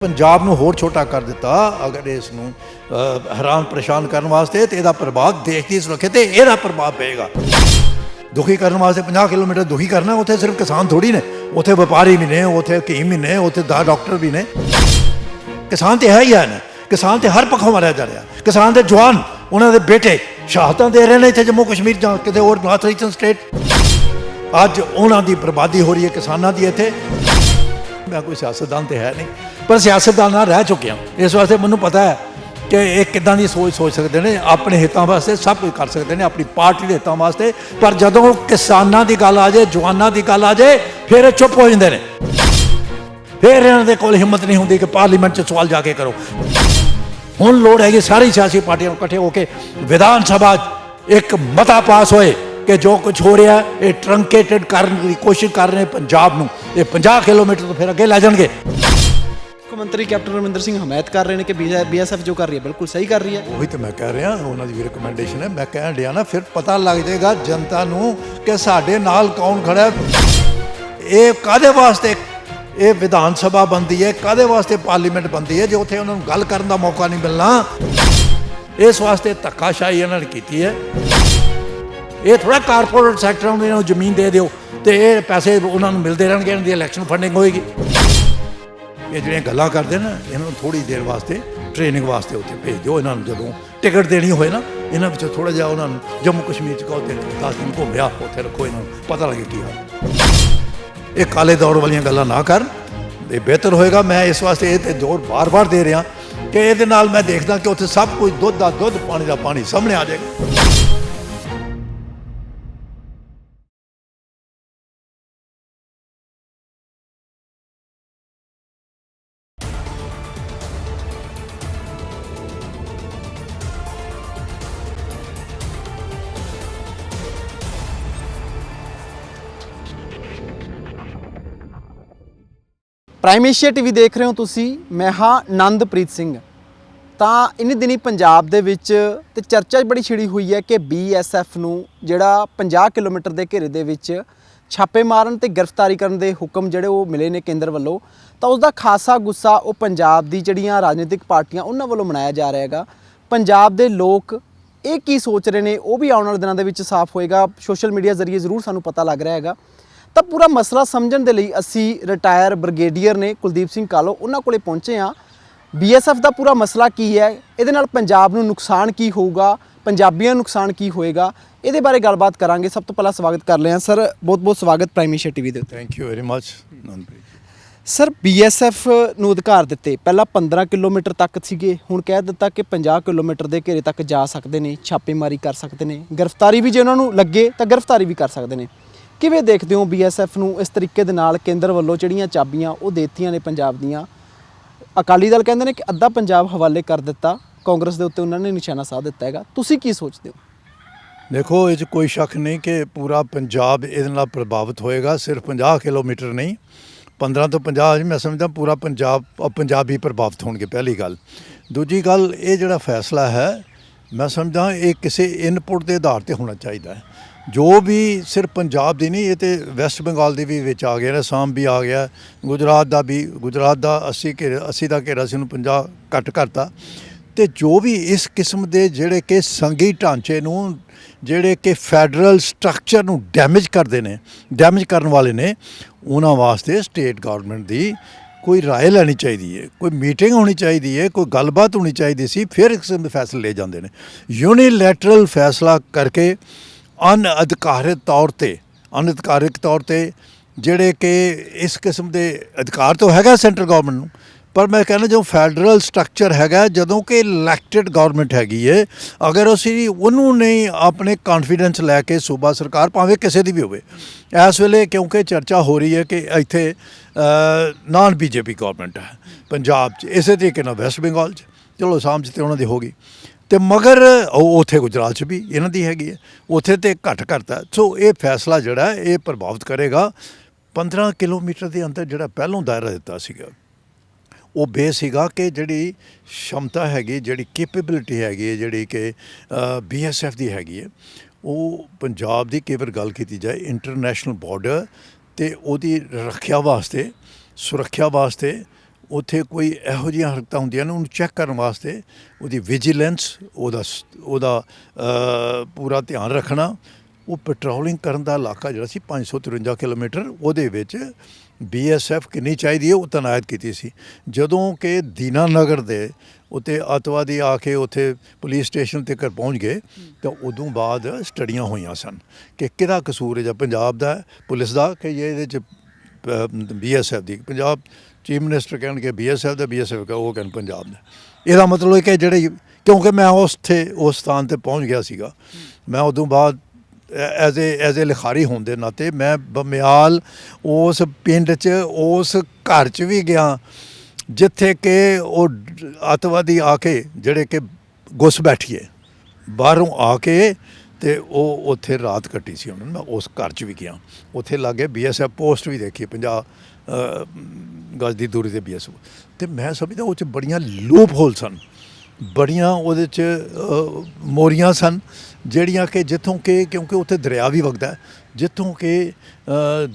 पंजाब ਨੂੰ ਹੋਰ ਛੋਟਾ ਕਰ ਦਿੱਤਾ। ਅਗਰ ਇਸ ਨੂੰ ਹੈਰਾਨ ਪਰੇਸ਼ਾਨ ਕਰਨ ਵਾਸਤੇ ਤੇ ਇਹਦਾ ਪ੍ਰਭਾਵ ਦੇਸ਼ ਦੀ ਸੁਰੱਖਿਆ ਤੇ ਇਹਦਾ ਪ੍ਰਭਾਵ ਪਏਗਾ। ਦੁਖੀ ਕਰਨ ਵਾਸਤੇ 50 ਕਿਲੋਮੀਟਰ ਦੁਖੀ ਕਰਨਾ, ਉੱਥੇ ਸਿਰਫ ਕਿਸਾਨ ਥੋੜੀ ਨੇ, ਉੱਥੇ ਵਪਾਰੀ ਵੀ ਨੇ, ਉੱਥੇ ਹਕੀਮ ਵੀ ਨੇ, ਉੱਥੇ ਡਾਕਟਰ ਵੀ ਨੇ। ਕਿਸਾਨ ਤੇ ਹੈ ਹੀ ਹਨ, ਕਿਸਾਨ ਤੇ ਹਰ ਪੱਖੋਂ ਮਾਰਿਆ ਜਾ ਰਿਹਾ। ਕਿਸਾਨ ਦੇ ਜਵਾਨ, ਉਹਨਾਂ ਦੇ ਬੇਟੇ ਸ਼ਹਾਦਤਾਂ ਦੇ ਰਹੇ ਨੇ ਇੱਥੇ ਜੰਮੂ ਕਸ਼ਮੀਰ ਜਾਂ ਕਿਤੇ ਹੋਰ ਨਾਰਥ ਈਸਟਰਨ ਸਟੇਟ। ਅੱਜ ਉਹਨਾਂ ਦੀ ਬਰਬਾਦੀ ਹੋ ਰਹੀ ਹੈ ਕਿਸਾਨਾਂ ਦੀ ਇੱਥੇ। मैं कोई सियासतदान तो है नहीं, पर सियासतदान रह चुके हैं। इस वास्ते मैनू पता है कि ये किदां दी सोच सकते हैं, अपने हितों वास्ते सब कुछ कर सकते हैं, अपनी पार्टी के हितों वास्ते। पर जदों किसानां दी गल आ जाए, जवानां दी गल आ जाए, फिर चुप हो जाते हैं। फिर इन्हां दे कोल हिम्मत नहीं होंदी कि पार्लीमेंट च सवाल जाके करो। हुण लोड़ हैगी सारी सियासी पार्टियां इकट्ठे होकर विधान सभा एक मता पास होए कि जो कुछ हो रहा है ये ट्रंकेटेड करने की कोशिश कर रहे हैं पंजाब में। ये 50 किलोमीटर तो फिर अगे लै जाएंगे। मुख्य मंत्री कैप्टन अमरिंदर सिंह हमायत कर रहे हैं कि BSF जो कर रही है बिल्कुल सही कर रही है। वही तो मैं कह रहा, उन्होंने भी रिकमेंडेशन है। मैं कह दिया ना, फिर पता लग जाएगा जनता नूं कि साडे नाल कौन खड़ा है। ये कादे वास्ते ये विधान सभा बनती है, कादे वास्ते पार्लीमेंट बनती है, जो उत्थे उन्होंने गल करन दा मौका नहीं मिलना। इस वास्ते धक्काशाही इन्होंने की है। ये थोड़ा कारपोरेट सैक्टर में जमीन दे दो तो ये पैसे उन्होंने मिलते रहेंगे, इन्होंने इलैक्शन फंडिंग होएगी। ये जो गल्लां करते ना, इन्होंने थोड़ी देर वास्ते ट्रेनिंग वास्ते उत्थे भेज दो। इन्होंने जो टिकट देनी होए ना, इन्होंने पिछों थोड़ा जिहा उन्होंने जम्मू कश्मीर च कहो 10 दिन घूमिया, उत्थे रखो, इन्होंने पता लगे की हाल। ये काले दौर वाली गल्लां ना कर, ये बेहतर होएगा। मैं इस वास्ते ये जोर बार बार दे रहा कि ये नाल मैं देखदा कि उत्थे सब कुछ दुध का दुध, पानी का पानी सामने आ जाएगा। ਪ੍ਰਾਈਮ ਏਸ਼ੀਆ ਟੀਵੀ ਦੇਖ ਰਹੇ ਹੋ ਤੁਸੀਂ। ਮੈਂ ਹਾਂ ਆਨੰਦਪ੍ਰੀਤ ਸਿੰਘ। ਤਾਂ ਇਨੀ ਦਿਨੀ ਪੰਜਾਬ ਦੇ ਵਿੱਚ ਤੇ ਚਰਚਾ ਬੜੀ ਛਿੜੀ ਹੋਈ ਹੈ ਕਿ BSF ਨੂੰ ਜਿਹੜਾ 50 ਕਿਲੋਮੀਟਰ ਦੇ ਘੇਰੇ ਦੇ ਵਿੱਚ ਛਾਪੇ ਮਾਰਨ ਤੇ ਗ੍ਰਿਫਤਾਰੀ ਕਰਨ ਦੇ ਹੁਕਮ ਜਿਹੜੇ ਉਹ ਮਿਲੇ ਨੇ ਕੇਂਦਰ ਵੱਲੋਂ, ਤਾਂ ਉਸ ਦਾ ਖਾਸਾ ਗੁੱਸਾ ਉਹ ਪੰਜਾਬ ਦੀ ਜਿਹੜੀਆਂ ਰਾਜਨੀਤਿਕ ਪਾਰਟੀਆਂ ਉਹਨਾਂ ਵੱਲੋਂ ਮਨਾਇਆ ਜਾ ਰਿਹਾ ਹੈਗਾ। ਪੰਜਾਬ ਦੇ ਲੋਕ ਇਹ ਕੀ ਸੋਚ ਰਹੇ ਨੇ ਉਹ ਵੀ ਆਉਣ ਵਾਲੇ ਦਿਨਾਂ ਦੇ ਵਿੱਚ ਸਾਫ਼ ਹੋਏਗਾ। ਸੋਸ਼ਲ ਮੀਡੀਆ ਜ਼ਰੀਏ ਜ਼ਰੂਰ ਸਾਨੂੰ ਪਤਾ ਲੱਗ ਰਿਹਾ ਹੈਗਾ। ਤਾਂ ਪੂਰਾ ਮਸਲਾ ਸਮਝਣ ਦੇ ਲਈ ਅਸੀਂ ਰਿਟਾਇਰ ਬ੍ਰਿਗੇਡੀਅਰ ਨੇ ਕੁਲਦੀਪ ਸਿੰਘ ਕਾਲੋ, ਉਹਨਾਂ ਕੋਲੇ ਪਹੁੰਚੇ ਹਾਂ। BSF ਦਾ ਪੂਰਾ ਮਸਲਾ ਕੀ ਹੈ, ਇਹਦੇ ਨਾਲ ਪੰਜਾਬ ਨੂੰ ਨੁਕਸਾਨ ਕੀ ਹੋਊਗਾ, ਪੰਜਾਬੀਆਂ ਨੂੰ ਨੁਕਸਾਨ ਕੀ ਹੋਏਗਾ, ਇਹਦੇ ਬਾਰੇ ਗੱਲਬਾਤ ਕਰਾਂਗੇ। ਸਭ ਤੋਂ ਪਹਿਲਾਂ ਸਵਾਗਤ ਕਰ ਲਿਆ ਸਰ, ਬਹੁਤ ਬਹੁਤ ਸਵਾਗਤ ਪ੍ਰਾਈਮ ਏਸ਼ੀਆ ਟੀਵੀ ਦੇ ਉੱਤੇ। Thank you very much. Sir BSF ਨੂੰ ਅਧਿਕਾਰ ਦਿੱਤੇ, ਪਹਿਲਾਂ 15 ਕਿਲੋਮੀਟਰ ਤੱਕ ਸੀਗੇ, ਹੁਣ ਕਹਿ ਦਿੱਤਾ ਕਿ 50 ਕਿਲੋਮੀਟਰ ਦੇ ਘੇਰੇ ਤੱਕ ਜਾ ਸਕਦੇ ਨੇ, ਛਾਪੇਮਾਰੀ ਕਰ ਸਕਦੇ ਨੇ, ਗ੍ਰਿਫਤਾਰੀ ਵੀ ਜੇ ਉਹਨਾਂ ਨੂੰ ਲੱਗੇ ਤਾਂ ਗ੍ਰਿਫਤਾਰੀ ਵੀ ਕਰ ਸਕਦੇ ਨੇ। ਕਿਵੇਂ ਦੇਖਦੇ ਹੋ BSF ਨੂੰ ਇਸ ਤਰੀਕੇ ਦੇ ਨਾਲ ਕੇਂਦਰ ਵੱਲੋਂ ਜਿਹੜੀਆਂ ਚਾਬੀਆਂ ਉਹ ਦੇਤੀਆਂ ਨੇ ਪੰਜਾਬ ਦੀਆਂ? ਅਕਾਲੀ ਦਲ ਕਹਿੰਦੇ ਨੇ ਕਿ ਅੱਧਾ ਪੰਜਾਬ ਹਵਾਲੇ ਕਰ ਦਿੱਤਾ, ਕਾਂਗਰਸ ਦੇ ਉੱਤੇ ਉਹਨਾਂ ਨੇ ਨਿਸ਼ਾਨਾ ਸਾਧ ਦਿੱਤਾ ਹੈਗਾ। ਤੁਸੀਂ ਕੀ ਸੋਚਦੇ ਹੋ? ਦੇਖੋ, ਇਹ 'ਚ ਕੋਈ ਸ਼ੱਕ ਨਹੀਂ ਕਿ ਪੂਰਾ ਪੰਜਾਬ ਇਹਦੇ ਨਾਲ ਪ੍ਰਭਾਵਿਤ ਹੋਏਗਾ। ਸਿਰਫ 50 ਕਿਲੋਮੀਟਰ ਨਹੀਂ, 15 ਤੋਂ 50 ਮੈਂ ਸਮਝਦਾ ਪੂਰਾ ਪੰਜਾਬ ਪੰਜਾਬੀ ਪ੍ਰਭਾਵਿਤ ਹੋਣਗੇ, ਪਹਿਲੀ ਗੱਲ। ਦੂਜੀ ਗੱਲ, ਇਹ ਜਿਹੜਾ ਫੈਸਲਾ ਹੈ ਮੈਂ ਸਮਝਦਾ ਇਹ ਕਿਸੇ ਇਨਪੁਟ ਦੇ ਆਧਾਰ 'ਤੇ ਹੋਣਾ ਚਾਹੀਦਾ ਹੈ। ਜੋ ਵੀ ਸਿਰਫ ਪੰਜਾਬ ਦੀ ਨਹੀਂ, ਇਹ ਤੇ ਵੈਸਟ ਬੰਗਾਲ ਦੇ ਵੀ ਵਿੱਚ ਆ ਗਿਆ ਨੇ, ਅਸਾਮ ਵੀ ਆ ਗਿਆ, ਗੁਜਰਾਤ ਦਾ ਵੀ। ਗੁਜਰਾਤ ਦਾ 80 ਦਾ ਘੇਰਾ ਸੀ, ਉਹਨੂੰ 50 ਘੱਟ ਕਰਤਾ। ਤੇ ਜੋ ਵੀ ਇਸ ਕਿਸਮ ਦੇ ਜਿਹੜੇ ਕਿ ਸੰਘੀ ਢਾਂਚੇ ਨੂੰ, ਜਿਹੜੇ ਕਿ ਫੈਡਰਲ ਸਟਰਕਚਰ ਨੂੰ ਡੈਮੇਜ ਕਰਦੇ ਨੇ, ਡੈਮੇਜ ਕਰਨ ਵਾਲੇ ਨੇ, ਉਹਨਾਂ ਵਾਸਤੇ ਸਟੇਟ ਗੌਰਮੈਂਟ ਦੀ ਕੋਈ ਰਾਏ ਲੈਣੀ ਚਾਹੀਦੀ ਹੈ, ਕੋਈ ਮੀਟਿੰਗ ਹੋਣੀ ਚਾਹੀਦੀ ਹੈ, ਕੋਈ ਗੱਲਬਾਤ ਹੋਣੀ ਚਾਹੀਦੀ ਸੀ, ਫਿਰ ਇਸ ਕਿਸਮ ਦੇ ਫੈਸਲੇ ਲਏ ਜਾਂਦੇ ਨੇ। ਯੂਨੀਲੈਟਰਲ ਫੈਸਲਾ ਕਰਕੇ ਅਨਅਧਿਕਾਰਿਤ ਤੌਰ 'ਤੇ ਜਿਹੜੇ ਕਿ ਇਸ ਕਿਸਮ ਦੇ ਅਧਿਕਾਰ ਤਾਂ ਹੈਗਾ ਸੈਂਟਰਲ ਗੌਰਮੈਂਟ ਨੂੰ, ਪਰ ਮੈਂ ਕਹਿੰਦਾ ਜੋ ਫੈਡਰਲ ਸਟਰਕਚਰ ਹੈਗਾ, ਜਦੋਂ ਕਿ ਇਲੈਕਟਿਡ ਗੌਰਮੈਂਟ ਹੈਗੀ ਹੈ, ਅਗਰ ਅਸੀਂ ਉਹਨੂੰ ਨਹੀਂ ਆਪਣੇ ਕਾਨਫੀਡੈਂਸ ਲੈ ਕੇ ਸੂਬਾ ਸਰਕਾਰ ਭਾਵੇਂ ਕਿਸੇ ਦੀ ਵੀ ਹੋਵੇ ਇਸ ਵੇਲੇ, ਕਿਉਂਕਿ ਚਰਚਾ ਹੋ ਰਹੀ ਹੈ ਕਿ ਇੱਥੇ ਨਾਨ BJP ਗੌਰਮੈਂਟ ਹੈ ਪੰਜਾਬ 'ਚ, ਇਸੇ ਤਰੀਕੇ ਨਾਲ ਵੈਸਟ ਬੰਗਾਲ 'ਚ, ਚਲੋ ਅਸਾਮ 'ਚ ਤਾਂ ਉਹਨਾਂ ਦੀ ਹੋ ਗਈ, ਤੇ ਮਗਰ ਉੱਥੇ ਗੁਜਰਾਤ 'ਚ ਵੀ ਇਹਨਾਂ ਦੀ ਹੈਗੀ ਹੈ, ਉੱਥੇ ਤੇ ਘੱਟ ਕਰਤਾ। ਸੋ ਇਹ ਫੈਸਲਾ ਜਿਹੜਾ ਇਹ ਪ੍ਰਭਾਵਿਤ ਕਰੇਗਾ। 15 ਕਿਲੋਮੀਟਰ ਦੇ ਅੰਦਰ ਜਿਹੜਾ ਪਹਿਲੋਂ ਦਾਇਰਾ ਦਿੱਤਾ ਸੀਗਾ, ਉਹ ਬੇਸ ਸੀਗਾ ਕਿ ਜਿਹੜੀ ਸ਼ਮਤਾ ਹੈਗੀ, ਜਿਹੜੀ ਕੈਪੇਬਿਲਿਟੀ ਹੈਗੀ ਹੈ, ਜਿਹੜੀ ਕਿ BSF ਦੀ ਹੈਗੀ ਹੈ, ਉਹ ਪੰਜਾਬ ਦੀ ਕੇਵਲ ਗੱਲ ਕੀਤੀ ਜਾਏ ਇੰਟਰਨੈਸ਼ਨਲ ਬਾਰਡਰ ਤੇ ਉਹਦੀ ਰੱਖਿਆ ਵਾਸਤੇ, ਸੁਰੱਖਿਆ ਵਾਸਤੇ ਉੱਥੇ ਕੋਈ ਇਹੋ ਜਿਹੀਆਂ ਹਰਕਤਾਂ ਹੁੰਦੀਆਂ ਨੇ ਉਹਨੂੰ ਚੈੱਕ ਕਰਨ ਵਾਸਤੇ ਉਹਦੀ ਵਿਜੀਲੈਂਸ ਉਹਦਾ ਪੂਰਾ ਧਿਆਨ ਰੱਖਣਾ। ਉਹ ਪੈਟਰੋਲਿੰਗ ਕਰਨ ਦਾ ਇਲਾਕਾ ਜਿਹੜਾ ਸੀ 553 ਕਿਲੋਮੀਟਰ, ਉਹਦੇ ਵਿੱਚ BSF ਕਿੰਨੀ ਚਾਹੀਦੀ ਹੈ ਉਹ ਤੈਨਾਤ ਕੀਤੀ ਸੀ। ਜਦੋਂ ਕਿ ਦੀਨਾਨਗਰ ਦੇ ਉੱਤੇ ਅੱਤਵਾਦੀ ਆ ਕੇ ਉੱਥੇ ਪੁਲਿਸ ਸਟੇਸ਼ਨ ਤੱਕ ਪਹੁੰਚ ਗਏ ਤਾਂ ਉਦੋਂ ਬਾਅਦ ਸਟੱਡੀਆਂ ਹੋਈਆਂ ਸਨ ਕਿ ਕਿਹਦਾ ਕਸੂਰ ਹੈ, ਜਾਂ ਪੰਜਾਬ ਦਾ ਪੁਲਿਸ ਦਾ ਕਿ ਇਹਦੇ 'ਚ BSF ਦੀ। ਪੰਜਾਬ ਚੀਫ ਮਿਨਿਸਟਰ ਕਹਿਣਗੇ BSF ਦਾ, BSF ਕਹ ਉਹ ਕਹਿਣ ਪੰਜਾਬ ਦਾ। ਇਹਦਾ ਮਤਲਬ ਹੈ ਕਿ ਜਿਹੜੇ, ਕਿਉਂਕਿ ਮੈਂ ਉਸ ਸਥਾਨ 'ਤੇ ਪਹੁੰਚ ਗਿਆ ਸੀਗਾ, ਮੈਂ ਉਦੋਂ ਬਾਅਦ ਐਜ਼ ਏ ਲਿਖਾਰੀ ਹੋਣ ਦੇ ਨਾਤੇ ਮੈਂ ਬਮਿਆਲ ਉਸ ਪਿੰਡ 'ਚ ਉਸ ਘਰ 'ਚ ਵੀ ਗਿਆ ਜਿੱਥੇ ਕਿ ਉਹ ਅੱਤਵਾਦੀ ਆ ਕੇ ਜਿਹੜੇ ਕਿ ਘੁਸ ਬੈਠੀਏ ਬਾਹਰੋਂ ਆ ਕੇ ਤੇ ਉਹ ਉੱਥੇ ਰਾਤ ਕੱਟੀ ਸੀ ਉਹਨਾਂ ਨੇ। ਮੈਂ ਉਸ ਘਰ 'ਚ ਵੀ ਗਿਆ, ਉੱਥੇ ਲਾਗੇ BSF ਪੋਸਟ ਵੀ ਦੇਖੀ 50 ਗਜ਼ ਦੀ ਦੂਰੀ ਤੇ BSF, ਤੇ ਮੈਂ ਸਮਝਦਾ ਉਹ 'ਚ ਬੜੀਆਂ ਲੂਪ ਹੋਲ ਸਨ, ਬੜੀਆਂ ਉਹਦੇ 'ਚ ਮੋਰੀਆਂ ਸਨ ਜਿਹੜੀਆਂ ਕਿ ਜਿੱਥੋਂ ਕਿ, ਕਿਉਂਕਿ ਉੱਥੇ ਦਰਿਆ ਵੀ ਵਗਦਾ, ਜਿੱਥੋਂ ਕਿ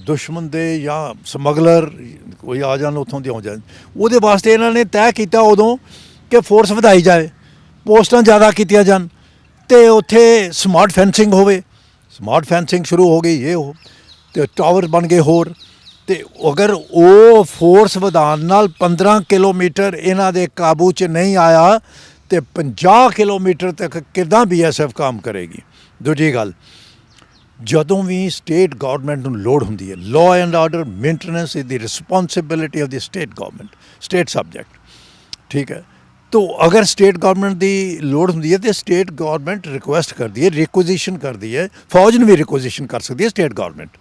ਦੁਸ਼ਮਣ ਦੇ ਜਾਂ ਸਮਗਲਰ ਕੋਈ ਆ ਜਾਣ ਉੱਥੋਂ ਦੇ ਆ ਜਾਣ। ਉਹਦੇ ਵਾਸਤੇ ਇਹਨਾਂ ਨੇ ਤੈਅ ਕੀਤਾ ਉਦੋਂ ਕਿ ਫੋਰਸ ਵਧਾਈ ਜਾਏ, ਪੋਸਟਾਂ ਜ਼ਿਆਦਾ ਕੀਤੀਆਂ ਜਾਣ ਤੇ ਉੱਥੇ ਸਮਾਰਟ ਫੈਂਸਿੰਗ ਹੋਵੇ। ਸਮਾਰਟ ਫੈਂਸਿੰਗ ਸ਼ੁਰੂ ਹੋ ਗਈ ਇਹ ਉਹ, ਤੇ ਟਾਵਰ ਬਣ ਗਏ ਹੋਰ। ਤੇ ਅਗਰ ਉਹ ਫੋਰਸ ਵਧਾਉਣ ਨਾਲ 15 ਕਿਲੋਮੀਟਰ ਇਹਨਾਂ ਦੇ ਕਾਬੂ 'ਚ ਨਹੀਂ ਆਇਆ ਤੇ 50 ਕਿਲੋਮੀਟਰ ਤੱਕ ਕਿੱਦਾਂ BSF ਕੰਮ ਕਰੇਗੀ। ਦੂਜੀ ਗੱਲ, ਜਦੋਂ ਵੀ ਸਟੇਟ ਗਵਰਨਮੈਂਟ ਨੂੰ ਲੋੜ ਹੁੰਦੀ ਹੈ, law and order maintenance is the responsibility of the state government, state subject, ਠੀਕ ਹੈ। तो अगर स्टेट गवर्नमेंट की लोड़ होंगी है तो स्टेट गवर्नमेंट रिक्वेस्ट करती है, रिक्विजिशन करती है, फौज ने भी रिक्विजिशन कर सकती है स्टेट गवर्नमेंट,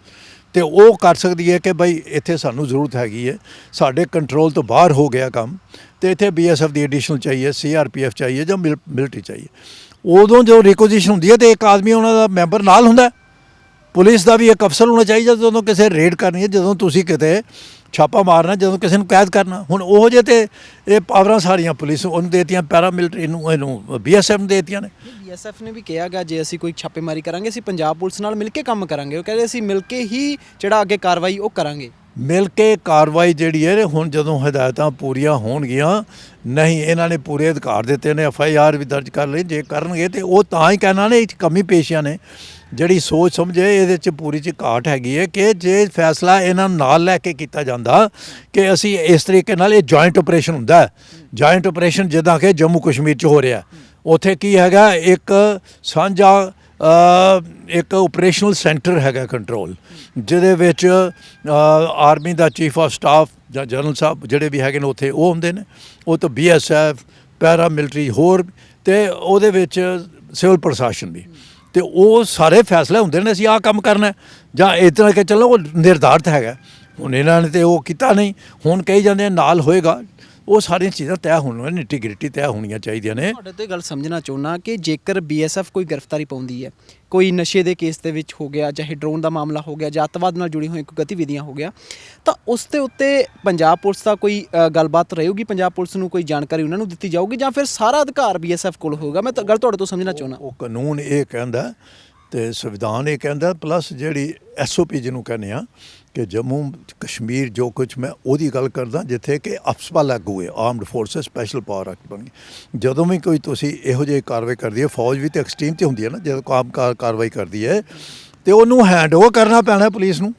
तो वो कर सकती है कि भाई इत्थे सानू जरूरत हैगी है, साढ़े कंट्रोल तो बाहर हो गया काम, तो इत्थे BSF की एडिशनल चाहिए, CRPF चाहिए ਜਾਂ मिलिट्री चाहिए। उदों जो रिक्विजिशन होंगी है तो एक आदमी उन्होंने मैंबर नाल होंदा, पुलिस का भी एक अफसर होना चाहिए जो किसी रेड करनी है, जो तुसी किते छापा मारना, जो किसी को कैद करना। हुण ओहो जे ते ये पावरां सारियां पुलिस उन्होंने देतियां, पैरा मिलिटरी नूं BSF ने देतियां ने। BSF ने भी कहा गया जे असीं कोई छापेमारी करांगे असीं पंजाब पुलिस नाल मिल के काम करांगे, वो कहते असीं मिल के ही जिहड़ा अगे कार्रवाई वो करांगे। मिल के कार्रवाई जिहड़ी है हुण जदों हिदायतां पूरीआं होणगीआं, नहीं इन्हां ने पूरे अधिकार दित्ते ने, FIR भी दर्ज कर लई, जे करनगे ते वो तां ही कहना ने कमी पेशियां ने। ਜਿਹੜੀ ਸੋਚ ਸਮਝੇ ਇਹਦੇ 'ਚ ਪੂਰੀ 'ਚ ਘਾਟ ਹੈਗੀ ਹੈ ਕਿ ਜੇ ਫੈਸਲਾ ਇਹਨਾਂ ਨਾਲ ਲੈ ਕੇ ਕੀਤਾ ਜਾਂਦਾ ਕਿ ਅਸੀਂ ਇਸ ਤਰੀਕੇ ਨਾਲ, ਇਹ ਜੁਆਇੰਟ ਆਪਰੇਸ਼ਨ ਹੁੰਦਾ ਹੈ, ਜੁਆਇੰਟ ਆਪਰੇਸ਼ਨ ਜਿੱਦਾਂ ਕਿ ਜੰਮੂ ਕਸ਼ਮੀਰ 'ਚ ਹੋ ਰਿਹਾ, ਉੱਥੇ ਕੀ ਹੈਗਾ ਇੱਕ ਸਾਂਝਾ ਇੱਕ ਆਪਰੇਸ਼ਨਲ ਸੈਂਟਰ ਹੈਗਾ ਕੰਟਰੋਲ, ਜਿਹਦੇ ਵਿੱਚ army the chief of staff ਜਾਂ ਜਨਰਲ ਸਾਹਿਬ ਜਿਹੜੇ ਵੀ ਹੈਗੇ ਨੇ ਉੱਥੇ ਉਹ ਹੁੰਦੇ ਨੇ, ਉਹ ਤੋਂ BSF ਪੈਰਾ ਮਿਲਟਰੀ ਹੋਰ, ਤੇ ਉਹਦੇ ਵਿੱਚ ਸਿਵਲ ਪ੍ਰਸ਼ਾਸਨ ਵੀ, ਤੇ ਉਹ ਸਾਰੇ ਫੈਸਲੇ ਹੁੰਦੇ ਨੇ ਅਸੀਂ ਆਹ ਕੰਮ ਕਰਨਾ ਜਾਂ ਇਸ ਤਰ੍ਹਾਂ ਕਿ ਚਲੋ ਉਹ ਨਿਰਧਾਰਤ ਹੈਗਾ। ਹੁਣ ਇਹਨਾਂ ਨੇ ਤੇ ਉਹ ਕੀਤਾ ਨਹੀਂ, ਹੁਣ ਕਹੀ ਜਾਂਦੇ ਨਾਲ ਹੋਏਗਾ, ਉਹ ਸਾਰੀਆਂ ਚੀਜ਼ਾਂ ਤੈਅ ਹੋਣੀਆਂ, ਨਿੱਟੀ ਗ੍ਰਿੱਟੀ ਤੈਅ ਹੋਣੀਆਂ ਚਾਹੀਦੀਆਂ ਨੇ। ਤੁਹਾਡੇ ਤੋਂ ਇਹ ਗੱਲ ਸਮਝਣਾ ਚਾਹੁੰਦਾ ਕਿ ਜੇਕਰ BSF ਕੋਈ ਗ੍ਰਿਫਤਾਰੀ ਪਾਉਂਦੀ ਹੈ, ਕੋਈ ਨਸ਼ੇ ਦੇ ਕੇਸ ਦੇ ਵਿੱਚ ਹੋ ਗਿਆ, ਚਾਹੇ ਡਰੋਨ ਦਾ ਮਾਮਲਾ ਹੋ ਗਿਆ ਜਾਂ ਅੱਤਵਾਦ ਨਾਲ ਜੁੜੀ ਹੋਈ ਕੋਈ ਗਤੀਵਿਧੀਆਂ ਹੋ ਗਿਆ, ਤਾਂ ਉਸ ਦੇ ਉੱਤੇ ਪੰਜਾਬ ਪੁਲਿਸ ਦਾ ਕੋਈ ਗੱਲਬਾਤ ਰਹੇਗੀ, ਪੰਜਾਬ ਪੁਲਿਸ ਨੂੰ ਕੋਈ ਜਾਣਕਾਰੀ ਉਹਨਾਂ ਨੂੰ ਦਿੱਤੀ ਜਾਊਗੀ, ਜਾਂ ਫਿਰ ਸਾਰਾ ਅਧਿਕਾਰ BSF ਕੋਲ ਹੋਊਗਾ? ਮੈਂ ਤਾਂ ਗੱਲ ਤੁਹਾਡੇ ਤੋਂ ਸਮਝਣਾ ਚਾਹੁੰਦਾ। ਉਹ ਕਾਨੂੰਨ ਇਹ ਕਹਿੰਦਾ ਤੇ ਸੰਵਿਧਾਨ ਇਹ ਕਹਿੰਦਾ, ਪਲੱਸ ਜਿਹੜੀ SOP ਜਿਹਨੂੰ ਕਹਿੰਦੇ ਆ ਕਿ ਜੰਮੂ ਕਸ਼ਮੀਰ ਜੋ ਕੁਛ, ਮੈਂ ਉਹਦੀ ਗੱਲ ਕਰਦਾ ਜਿੱਥੇ ਕਿ ਅਫਸਪਾ ਲਾਗੂ ਹੈ, armed forces special power act ਬਣ ਗਈ। ਜਦੋਂ ਵੀ ਕੋਈ ਤੁਸੀਂ ਇਹੋ ਜਿਹੀ ਕਾਰਵਾਈ ਕਰਦੀ ਹੈ, ਫੌਜ ਵੀ ਤਾਂ ਐਕਸਟ੍ਰੀਮ 'ਤੇ ਹੁੰਦੀ ਹੈ ਨਾ, ਜਦੋਂ ਕਾਰਵਾਈ ਕਰਦੀ ਹੈ ਤੇ ਉਹਨੂੰ ਹੈਂਡਓਵਰ ਕਰਨਾ ਪੈਣਾ ਪੁਲਿਸ ਨੂੰ,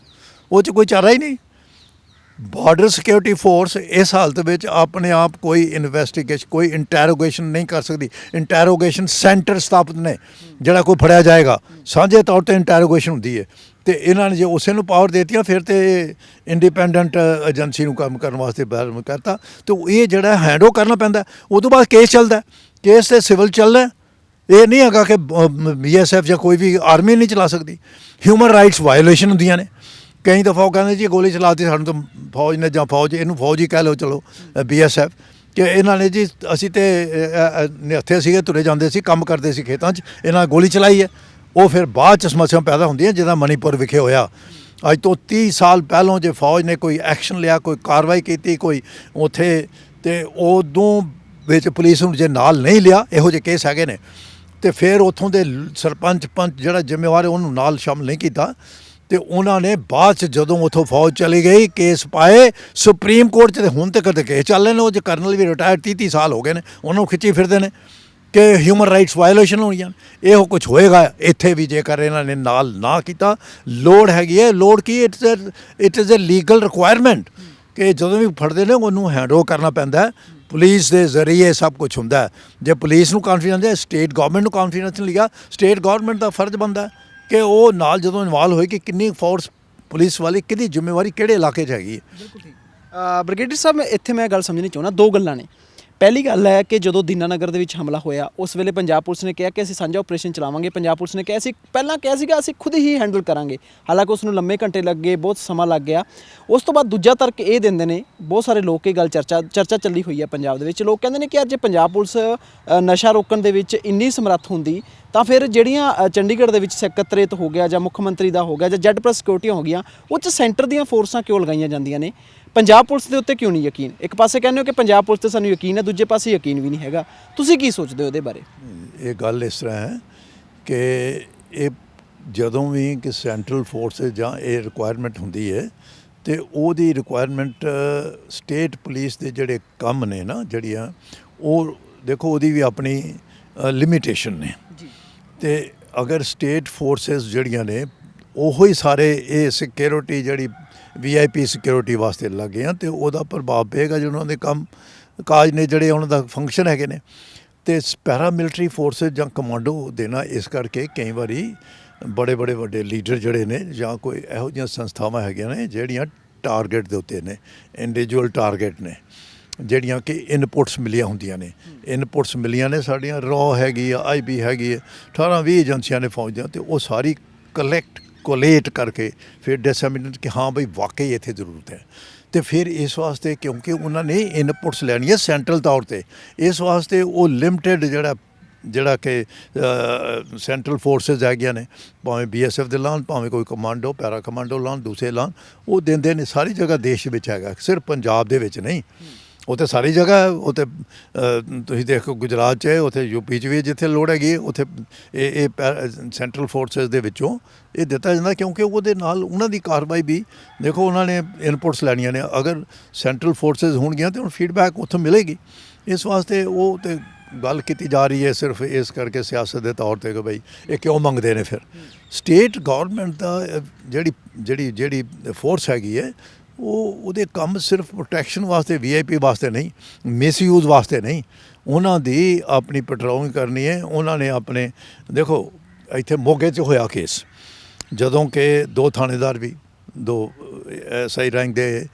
ਉਹ 'ਚ ਕੋਈ ਚਾਰਾ ਹੀ ਨਹੀਂ। ਬਾਰਡਰ ਸਿਕਿਉਰਿਟੀ ਫੋਰਸ ਇਸ ਹਾਲਤ ਵਿੱਚ ਆਪਣੇ ਆਪ ਕੋਈ ਇਨਵੈਸਟੀਗੇਸ਼ਨ, ਕੋਈ ਇੰਟੈਰੋਗੇਸ਼ਨ ਨਹੀਂ ਕਰ ਸਕਦੀ। ਇੰਟੈਰੋਗੇਸ਼ਨ ਸੈਂਟਰ ਸਥਾਪਿਤ ਨੇ, ਜਿਹੜਾ ਕੋਈ ਫੜਿਆ ਜਾਏਗਾ ਸਾਂਝੇ ਤੌਰ 'ਤੇ ਇੰਟੈਰੋਗੇਸ਼ਨ ਹੁੰਦੀ ਹੈ, ਤੇ ਇਹਨਾਂ ਨੇ ਜੇ ਉਸੇ ਨੂੰ ਪਾਵਰ ਦੇਤੀਆਂ ਫਿਰ ਤੇ ਇੰਡੀਪੈਂਡੈਂਟ ਏਜੰਸੀ ਨੂੰ ਕੰਮ ਕਰਨ ਵਾਸਤੇ ਬਾਹਰ ਕਰਤਾ, ਤੇ ਇਹ ਜਿਹੜਾ ਹੈਂਡਓਵਰ ਕਰਨਾ ਪੈਂਦਾ। ਉਦੋਂ ਬਾਅਦ ਕੇਸ ਚੱਲਦਾ, ਕੇਸ ਤੇ ਸਿਵਲ ਚੱਲਦਾ, ਇਹ ਨਹੀਂ ਹੈਗਾ ਕਿ BSF ਜਾਂ ਕੋਈ ਵੀ ਆਰਮੀ ਨਹੀਂ ਚਲਾ ਸਕਦੀ। ਹਿਊਮਨ ਰਾਈਟਸ ਵਾਇਓਲੇਸ਼ਨ ਹੁੰਦੀਆਂ ਨੇ। ਕਈ ਦਫਾ ਉਹ ਕਹਿੰਦੇ ਜੀ ਗੋਲੀ ਚਲਾਤੀ ਸਾਨੂੰ ਤਾਂ ਫੌਜ ਨੇ, ਜਾਂ ਫੌਜ ਇਹਨੂੰ ਫੌਜ ਹੀ ਕਹਿ ਲਓ, ਚਲੋ BSF, ਕਿ ਇਹਨਾਂ ਨੇ ਜੀ ਅਸੀਂ ਤੇ ਨਿਹੱਥੇ ਸੀਗੇ, ਤੁਰੇ ਜਾਂਦੇ ਸੀ, ਕੰਮ ਕਰਦੇ ਸੀ ਖੇਤਾਂ 'ਚ, ਇਹਨਾਂ ਗੋਲੀ ਚਲਾਈ ਹੈ। ਉਹ ਫਿਰ ਬਾਅਦ 'ਚ ਸਮੱਸਿਆ ਪੈਦਾ ਹੁੰਦੀਆਂ, ਜਿੱਦਾਂ ਮਣੀਪੁਰ ਵਿਖੇ ਹੋਇਆ। ਅੱਜ ਤੋਂ 30 ਸਾਲ ਪਹਿਲਾਂ ਜੇ ਫੌਜ ਨੇ ਕੋਈ ਐਕਸ਼ਨ ਲਿਆ, ਕੋਈ ਕਾਰਵਾਈ ਕੀਤੀ ਕੋਈ ਉੱਥੇ, ਤੇ ਉਦੋਂ ਵਿੱਚ ਪੁਲਿਸ ਨੂੰ ਜੇ ਨਾਲ ਨਹੀਂ ਲਿਆ, ਇਹੋ ਜਿਹੇ ਕੇਸ ਹੈਗੇ ਨੇ, ਤੇ ਫਿਰ ਉੱਥੋਂ ਦੇ ਸਰਪੰਚ ਪੰਚ ਜਿਹੜਾ ਜ਼ਿੰਮੇਵਾਰ ਹੈ ਉਹਨੂੰ ਨਾਲ ਸ਼ਾਮਲ ਨਹੀਂ ਕੀਤਾ, ਤੇ ਉਹਨਾਂ ਨੇ ਬਾਅਦ ਚ ਜਦੋਂ ਉਥੋਂ ਫੌਜ ਚਲੀ ਗਈ ਕੇਸ ਪਾਏ ਸੁਪਰੀਮ ਕੋਰਟ 'ਚ, ਤੇ ਹੁਣ ਤੇ ਕਦੇ ਕੇਸ ਚੱਲ ਰਹੇ ਨੇ। ਉਹ ਜੇ ਕਰਨਲ ਵੀ ਰਿਟਾਇਰ 30 ਸਾਲ ਹੋ ਗਏ ਨੇ, ਉਹਨਾਂ ਨੂੰ ਖਿੱਚੀ ਫਿਰਦੇ ਨੇ ਕਿ ਹਿਊਮਨ ਰਾਈਟਸ ਵਾਇਓਲੇਸ਼ਨ ਹੋਣੀਆਂ। ਇਹੋ ਕੁਝ ਹੋਏਗਾ ਇੱਥੇ ਵੀ ਜੇਕਰ ਇਹਨਾਂ ਨੇ ਨਾਲ ਨਾ ਕੀਤਾ। ਲੋੜ ਹੈਗੀ ਹੈ, ਲੋੜ ਕੀ, it is a legal requirement ਕਿ ਜਦੋਂ ਵੀ ਫੜਦੇ ਨੇ ਉਹਨੂੰ ਹੈਂਡਓਵਰ ਕਰਨਾ ਪੈਂਦਾ ਹੈ। ਪੁਲਿਸ ਦੇ ਜ਼ਰੀਏ ਸਭ ਕੁਝ ਹੁੰਦਾ ਹੈ। ਜੇ ਪੁਲਿਸ ਨੂੰ ਕੌਨਫੀਡੈਂਸ ਹੈ, ਸਟੇਟ ਗੌਰਮੈਂਟ ਨੂੰ ਕੌਨਫੀਡੈਂਸ ਨਹੀਂ ਲਿਆ, ਸਟੇਟ ਗੌਰਮੈਂਟ ਦਾ ਫਰਜ਼ ਬਣਦਾ ਕਿ ਉਹ ਨਾਲ ਜਦੋਂ ਇਨਵਾਲਵ ਹੋਏ ਕਿ ਕਿੰਨੀ ਫੋਰਸ ਪੁਲਿਸ ਵਾਲੀ, ਕਿਹਦੀ ਜ਼ਿੰਮੇਵਾਰੀ ਕਿਹੜੇ ਇਲਾਕੇ 'ਚ ਹੈਗੀ ਹੈ। ਬਿਲਕੁਲ ਠੀਕ। ਬ੍ਰਿਗੇਡੀਅਰ ਸਾਹਿਬ, ਇੱਥੇ ਮੈਂ ਗੱਲ ਸਮਝਣੀ ਚਾਹੁੰਦਾ, ਦੋ ਗੱਲਾਂ ਨੇ। ਪਹਿਲੀ ਗੱਲ ਹੈ ਕਿ ਜਦੋਂ ਦੀਨਾਨਗਰ ਦੇ ਵਿੱਚ ਹਮਲਾ ਹੋਇਆ ਉਸ ਵੇਲੇ ਪੰਜਾਬ ਪੁਲਿਸ ਨੇ ਕਿਹਾ ਕਿ ਅਸੀਂ ਸਾਂਝਾ ਆਪਰੇਸ਼ਨ ਚਲਾਵਾਂਗੇ। ਪੰਜਾਬ ਪੁਲਿਸ ਨੇ ਕਿਹਾ ਸੀ, ਪਹਿਲਾਂ ਕਿਹਾ ਸੀਗਾ ਅਸੀਂ ਖੁਦ ਹੀ ਹੈਂਡਲ ਕਰਾਂਗੇ, ਹਾਲਾਂਕਿ ਉਸ ਨੂੰ ਲੰਮੇ ਘੰਟੇ ਲੱਗੇ, ਬਹੁਤ ਸਮਾਂ ਲੱਗ ਗਿਆ। ਉਸ ਤੋਂ ਬਾਅਦ ਦੂਜਾ ਤਰਕ ਇਹ ਦਿੰਦੇ ਨੇ ਬਹੁਤ ਸਾਰੇ ਲੋਕ, ਇਹ ਗੱਲ ਚਰਚਾ ਚੱਲੀ ਹੋਈ ਹੈ ਪੰਜਾਬ ਦੇ ਵਿੱਚ। ਲੋਕ ਕਹਿੰਦੇ ਨੇ ਕਿ ਅੱਜ ਪੁਲਿਸ ਨਸ਼ਾ ਰੋਕਣ ਦੇ ਵਿੱਚ ਇੰਨੀ ਸਮਰੱਥ ਹੁੰਦੀ ਤਾਂ ਫਿਰ ਜਿਹੜੀਆਂ ਚੰਡੀਗੜ੍ਹ ਦੇ ਵਿੱਚ ਸਕੱਤਰੇਤ ਹੋ ਗਿਆ ਜਾਂ ਮੁੱਖ ਮੰਤਰੀ ਦਾ ਹੋ ਗਿਆ ਜਾਂ ਜੈਡ ਪਲੱਸ ਸਿਕਿਉਰਟੀਆਂ ਹੋ ਗਈਆਂ, ਉਹ 'ਚ ਸੈਂਟਰ ਦੀਆਂ ਫੋਰਸਾਂ ਕਿਉਂ ਲਗਾਈਆਂ ਜਾਂਦੀਆਂ ਨੇ? ਪੰਜਾਬ ਪੁਲਿਸ ਦੇ ਉੱਤੇ ਕਿਉਂ ਨਹੀਂ ਯਕੀਨ? ਇੱਕ ਪਾਸੇ ਕਹਿੰਦੇ ਹੋ ਕਿ ਪੰਜਾਬ ਪੁਲਿਸ ਤੇ ਸਾਨੂੰ ਯਕੀਨ ਹੈ, ਦੂਜੇ ਪਾਸੇ ਯਕੀਨ ਵੀ ਨਹੀਂ ਹੈਗਾ। ਤੁਸੀਂ ਕੀ ਸੋਚਦੇ ਹੋ ਇਹਦੇ ਬਾਰੇ? ਇਹ ਗੱਲ ਇਸ ਤਰ੍ਹਾਂ ਹੈ ਕਿ ਇਹ ਜਦੋਂ ਵੀ ਕਿ ਸੈਂਟਰਲ ਫੋਰਸਿਸ ਜਾਂ ਇਹ ਰਿਕੁਆਇਰਮੈਂਟ ਹੁੰਦੀ ਹੈ ਤੇ ਉਹਦੀ ਰਿਕੁਆਇਰਮੈਂਟ ਸਟੇਟ ਪੁਲਿਸ ਦੇ ਜਿਹੜੇ ਕੰਮ ਨੇ ਨਾ, ਜਿਹੜੀਆਂ ਉਹ ਦੇਖੋ ਉਹਦੀ ਵੀ ਆਪਣੀ ਲਿਮਿਟੇਸ਼ਨ ਨੇ ਜੀ। ਤੇ ਅਗਰ ਸਟੇਟ ਫੋਰਸਿਸ ਜਿਹੜੀਆਂ ਨੇ ਉਹੋ ਹੀ ਸਾਰੇ ਇਹ ਸਿਕਿਉਰਿਟੀ ਜਿਹੜੀ VIP ਸਿਕਿਉਰਿਟੀ ਵਾਸਤੇ ਲੱਗੇ ਆ ਤੇ ਉਹਦਾ ਪ੍ਰਭਾਵ ਪਏਗਾ ਜੋ ਉਹਨਾਂ ਦੇ ਕੰਮ ਕਾਜ ਨੇ, ਜਿਹੜੇ ਉਹਨਾਂ ਦਾ ਫੰਕਸ਼ਨ ਹੈਗੇ ਨੇ। ਤੇ ਪੈਰਾਮਿਲਟਰੀ ਫੋਰਸਿਸ ਜਾਂ ਕਮਾਂਡੋ ਦੇਣਾ ਇਸ ਕਰਕੇ ਕਈ ਵਾਰੀ ਬੜੇ ਵੱਡੇ ਲੀਡਰ ਜਿਹੜੇ ਨੇ ਜਾਂ ਕੋਈ ਇਹੋ ਜਿਹੀਆਂ ਸੰਸਥਾਵਾਂ ਹੈਗੀਆਂ ਨੇ ਜਿਹੜੀਆਂ ਟਾਰਗੇਟ ਦੇ ਉੱਤੇ ਨੇ, ਇੰਡੀਵਿਜੂਅਲ ਟਾਰਗੇਟ ਨੇ, ਜਿਹੜੀਆਂ ਕਿ ਇਨਪੁਟਸ ਮਿਲੀਆਂ ਹੁੰਦੀਆਂ ਨੇ। ਇਨਪੁਟਸ ਮਿਲੀਆਂ ਨੇ ਸਾਡੀਆਂ ਰॉ ਹੈਗੀ ਆ, IB ਹੈਗੀ ਹੈ, 18-20 ਏਜੰਸੀਆਂ ਨੇ ਫੌਜ ਦੀਆਂ, ਤੇ ਉਹ ਸਾਰੀ ਕੋਲੇਟ ਕਰਕੇ ਫਿਰ ਡਿਸੈਮੀਨੇਟ ਕਿ ਹਾਂ ਬਈ ਵਾਕਈ ਇੱਥੇ ਜ਼ਰੂਰਤ ਹੈ। ਤੇ ਫਿਰ ਇਸ ਵਾਸਤੇ ਕਿਉਂਕਿ ਉਹਨਾਂ ਨੇ ਇਨਪੁਟਸ ਲੈਣੀ ਹੈ ਸੈਂਟਰਲ ਤੌਰ ਤੇ, ਇਸ ਵਾਸਤੇ ਉਹ ਲਿਮਟਿਡ ਜਿਹੜਾ ਕਿ ਸੈਂਟਰਲ ਫੋਰਸਿਸ ਹੈਗੀਆਂ ਨੇ, ਭਾਵੇਂ BSF ਦੇ ਲਾਉਣ, ਭਾਵੇਂ ਕੋਈ ਕਮਾਂਡੋ ਪੈਰਾ ਕਮਾਂਡੋ ਲਾਉਣ, ਦੂਸਰੇ ਲਾਉਣ, ਉਹ ਦਿੰਦੇ ਨੇ। ਸਾਰੀ ਜਗ੍ਹਾ ਦੇਸ਼ ਵਿੱਚ ਹੈਗਾ, ਸਿਰਫ ਪੰਜਾਬ ਦੇ ਵਿੱਚ ਨਹੀਂ। ਉੱਥੇ ਸਾਰੀ ਜਗ੍ਹਾ, ਉੱਥੇ ਤੁਸੀਂ ਦੇਖੋ ਗੁਜਰਾਤ 'ਚ, ਉੱਥੇ UP 'ਚ ਵੀ ਜਿੱਥੇ ਲੋੜ ਹੈਗੀ ਉੱਥੇ ਇਹ ਸੈਂਟਰਲ ਫੋਰਸਿਸ ਦੇ ਵਿੱਚੋਂ ਇਹ ਦਿੱਤਾ ਜਾਂਦਾ, ਕਿਉਂਕਿ ਉਹਦੇ ਨਾਲ ਉਹਨਾਂ ਦੀ ਕਾਰਵਾਈ ਵੀ ਦੇਖੋ, ਉਹਨਾਂ ਨੇ ਇਨਪੁਟਸ ਲੈਣੀਆਂ ਨੇ। ਅਗਰ ਸੈਂਟਰਲ ਫੋਰਸਿਸ ਹੋਣਗੀਆਂ ਤਾਂ ਹੁਣ ਫੀਡਬੈਕ ਉੱਥੋਂ ਮਿਲੇਗੀ। ਇਸ ਵਾਸਤੇ ਉਹ ਤੇ ਗੱਲ ਕੀਤੀ ਜਾ ਰਹੀ ਹੈ ਸਿਰਫ ਇਸ ਕਰਕੇ ਸਿਆਸਤ ਦੇ ਤੌਰ ਤੇ ਕਿ ਬਈ ਇਹ ਕਿਉਂ ਮੰਗਦੇ ਨੇ। ਫਿਰ ਸਟੇਟ ਗੌਰਮੈਂਟ ਦਾ ਜਿਹੜੀ ਫੋਰਸ ਹੈਗੀ ਹੈ ਉਹਦੇ ਕੰਮ ਸਿਰਫ ਪ੍ਰੋਟੈਕਸ਼ਨ ਵਾਸਤੇ, VIP ਵਾਸਤੇ ਨਹੀਂ, ਮਿਸਯੂਜ਼ ਵਾਸਤੇ ਨਹੀਂ। ਉਹਨਾਂ ਦੀ ਆਪਣੀ ਪੈਟਰੋਲਿੰਗ ਕਰਨੀ ਹੈ। ਉਹਨਾਂ ਨੇ ਆਪਣੇ ਦੇਖੋ ਇੱਥੇ ਮੋਗੇ 'ਚ ਹੋਇਆ ਕੇਸ, ਜਦੋਂ ਕਿ 2 ਥਾਣੇਦਾਰ ਵੀ, 2 SI ਰੈਂਕ ਦੇ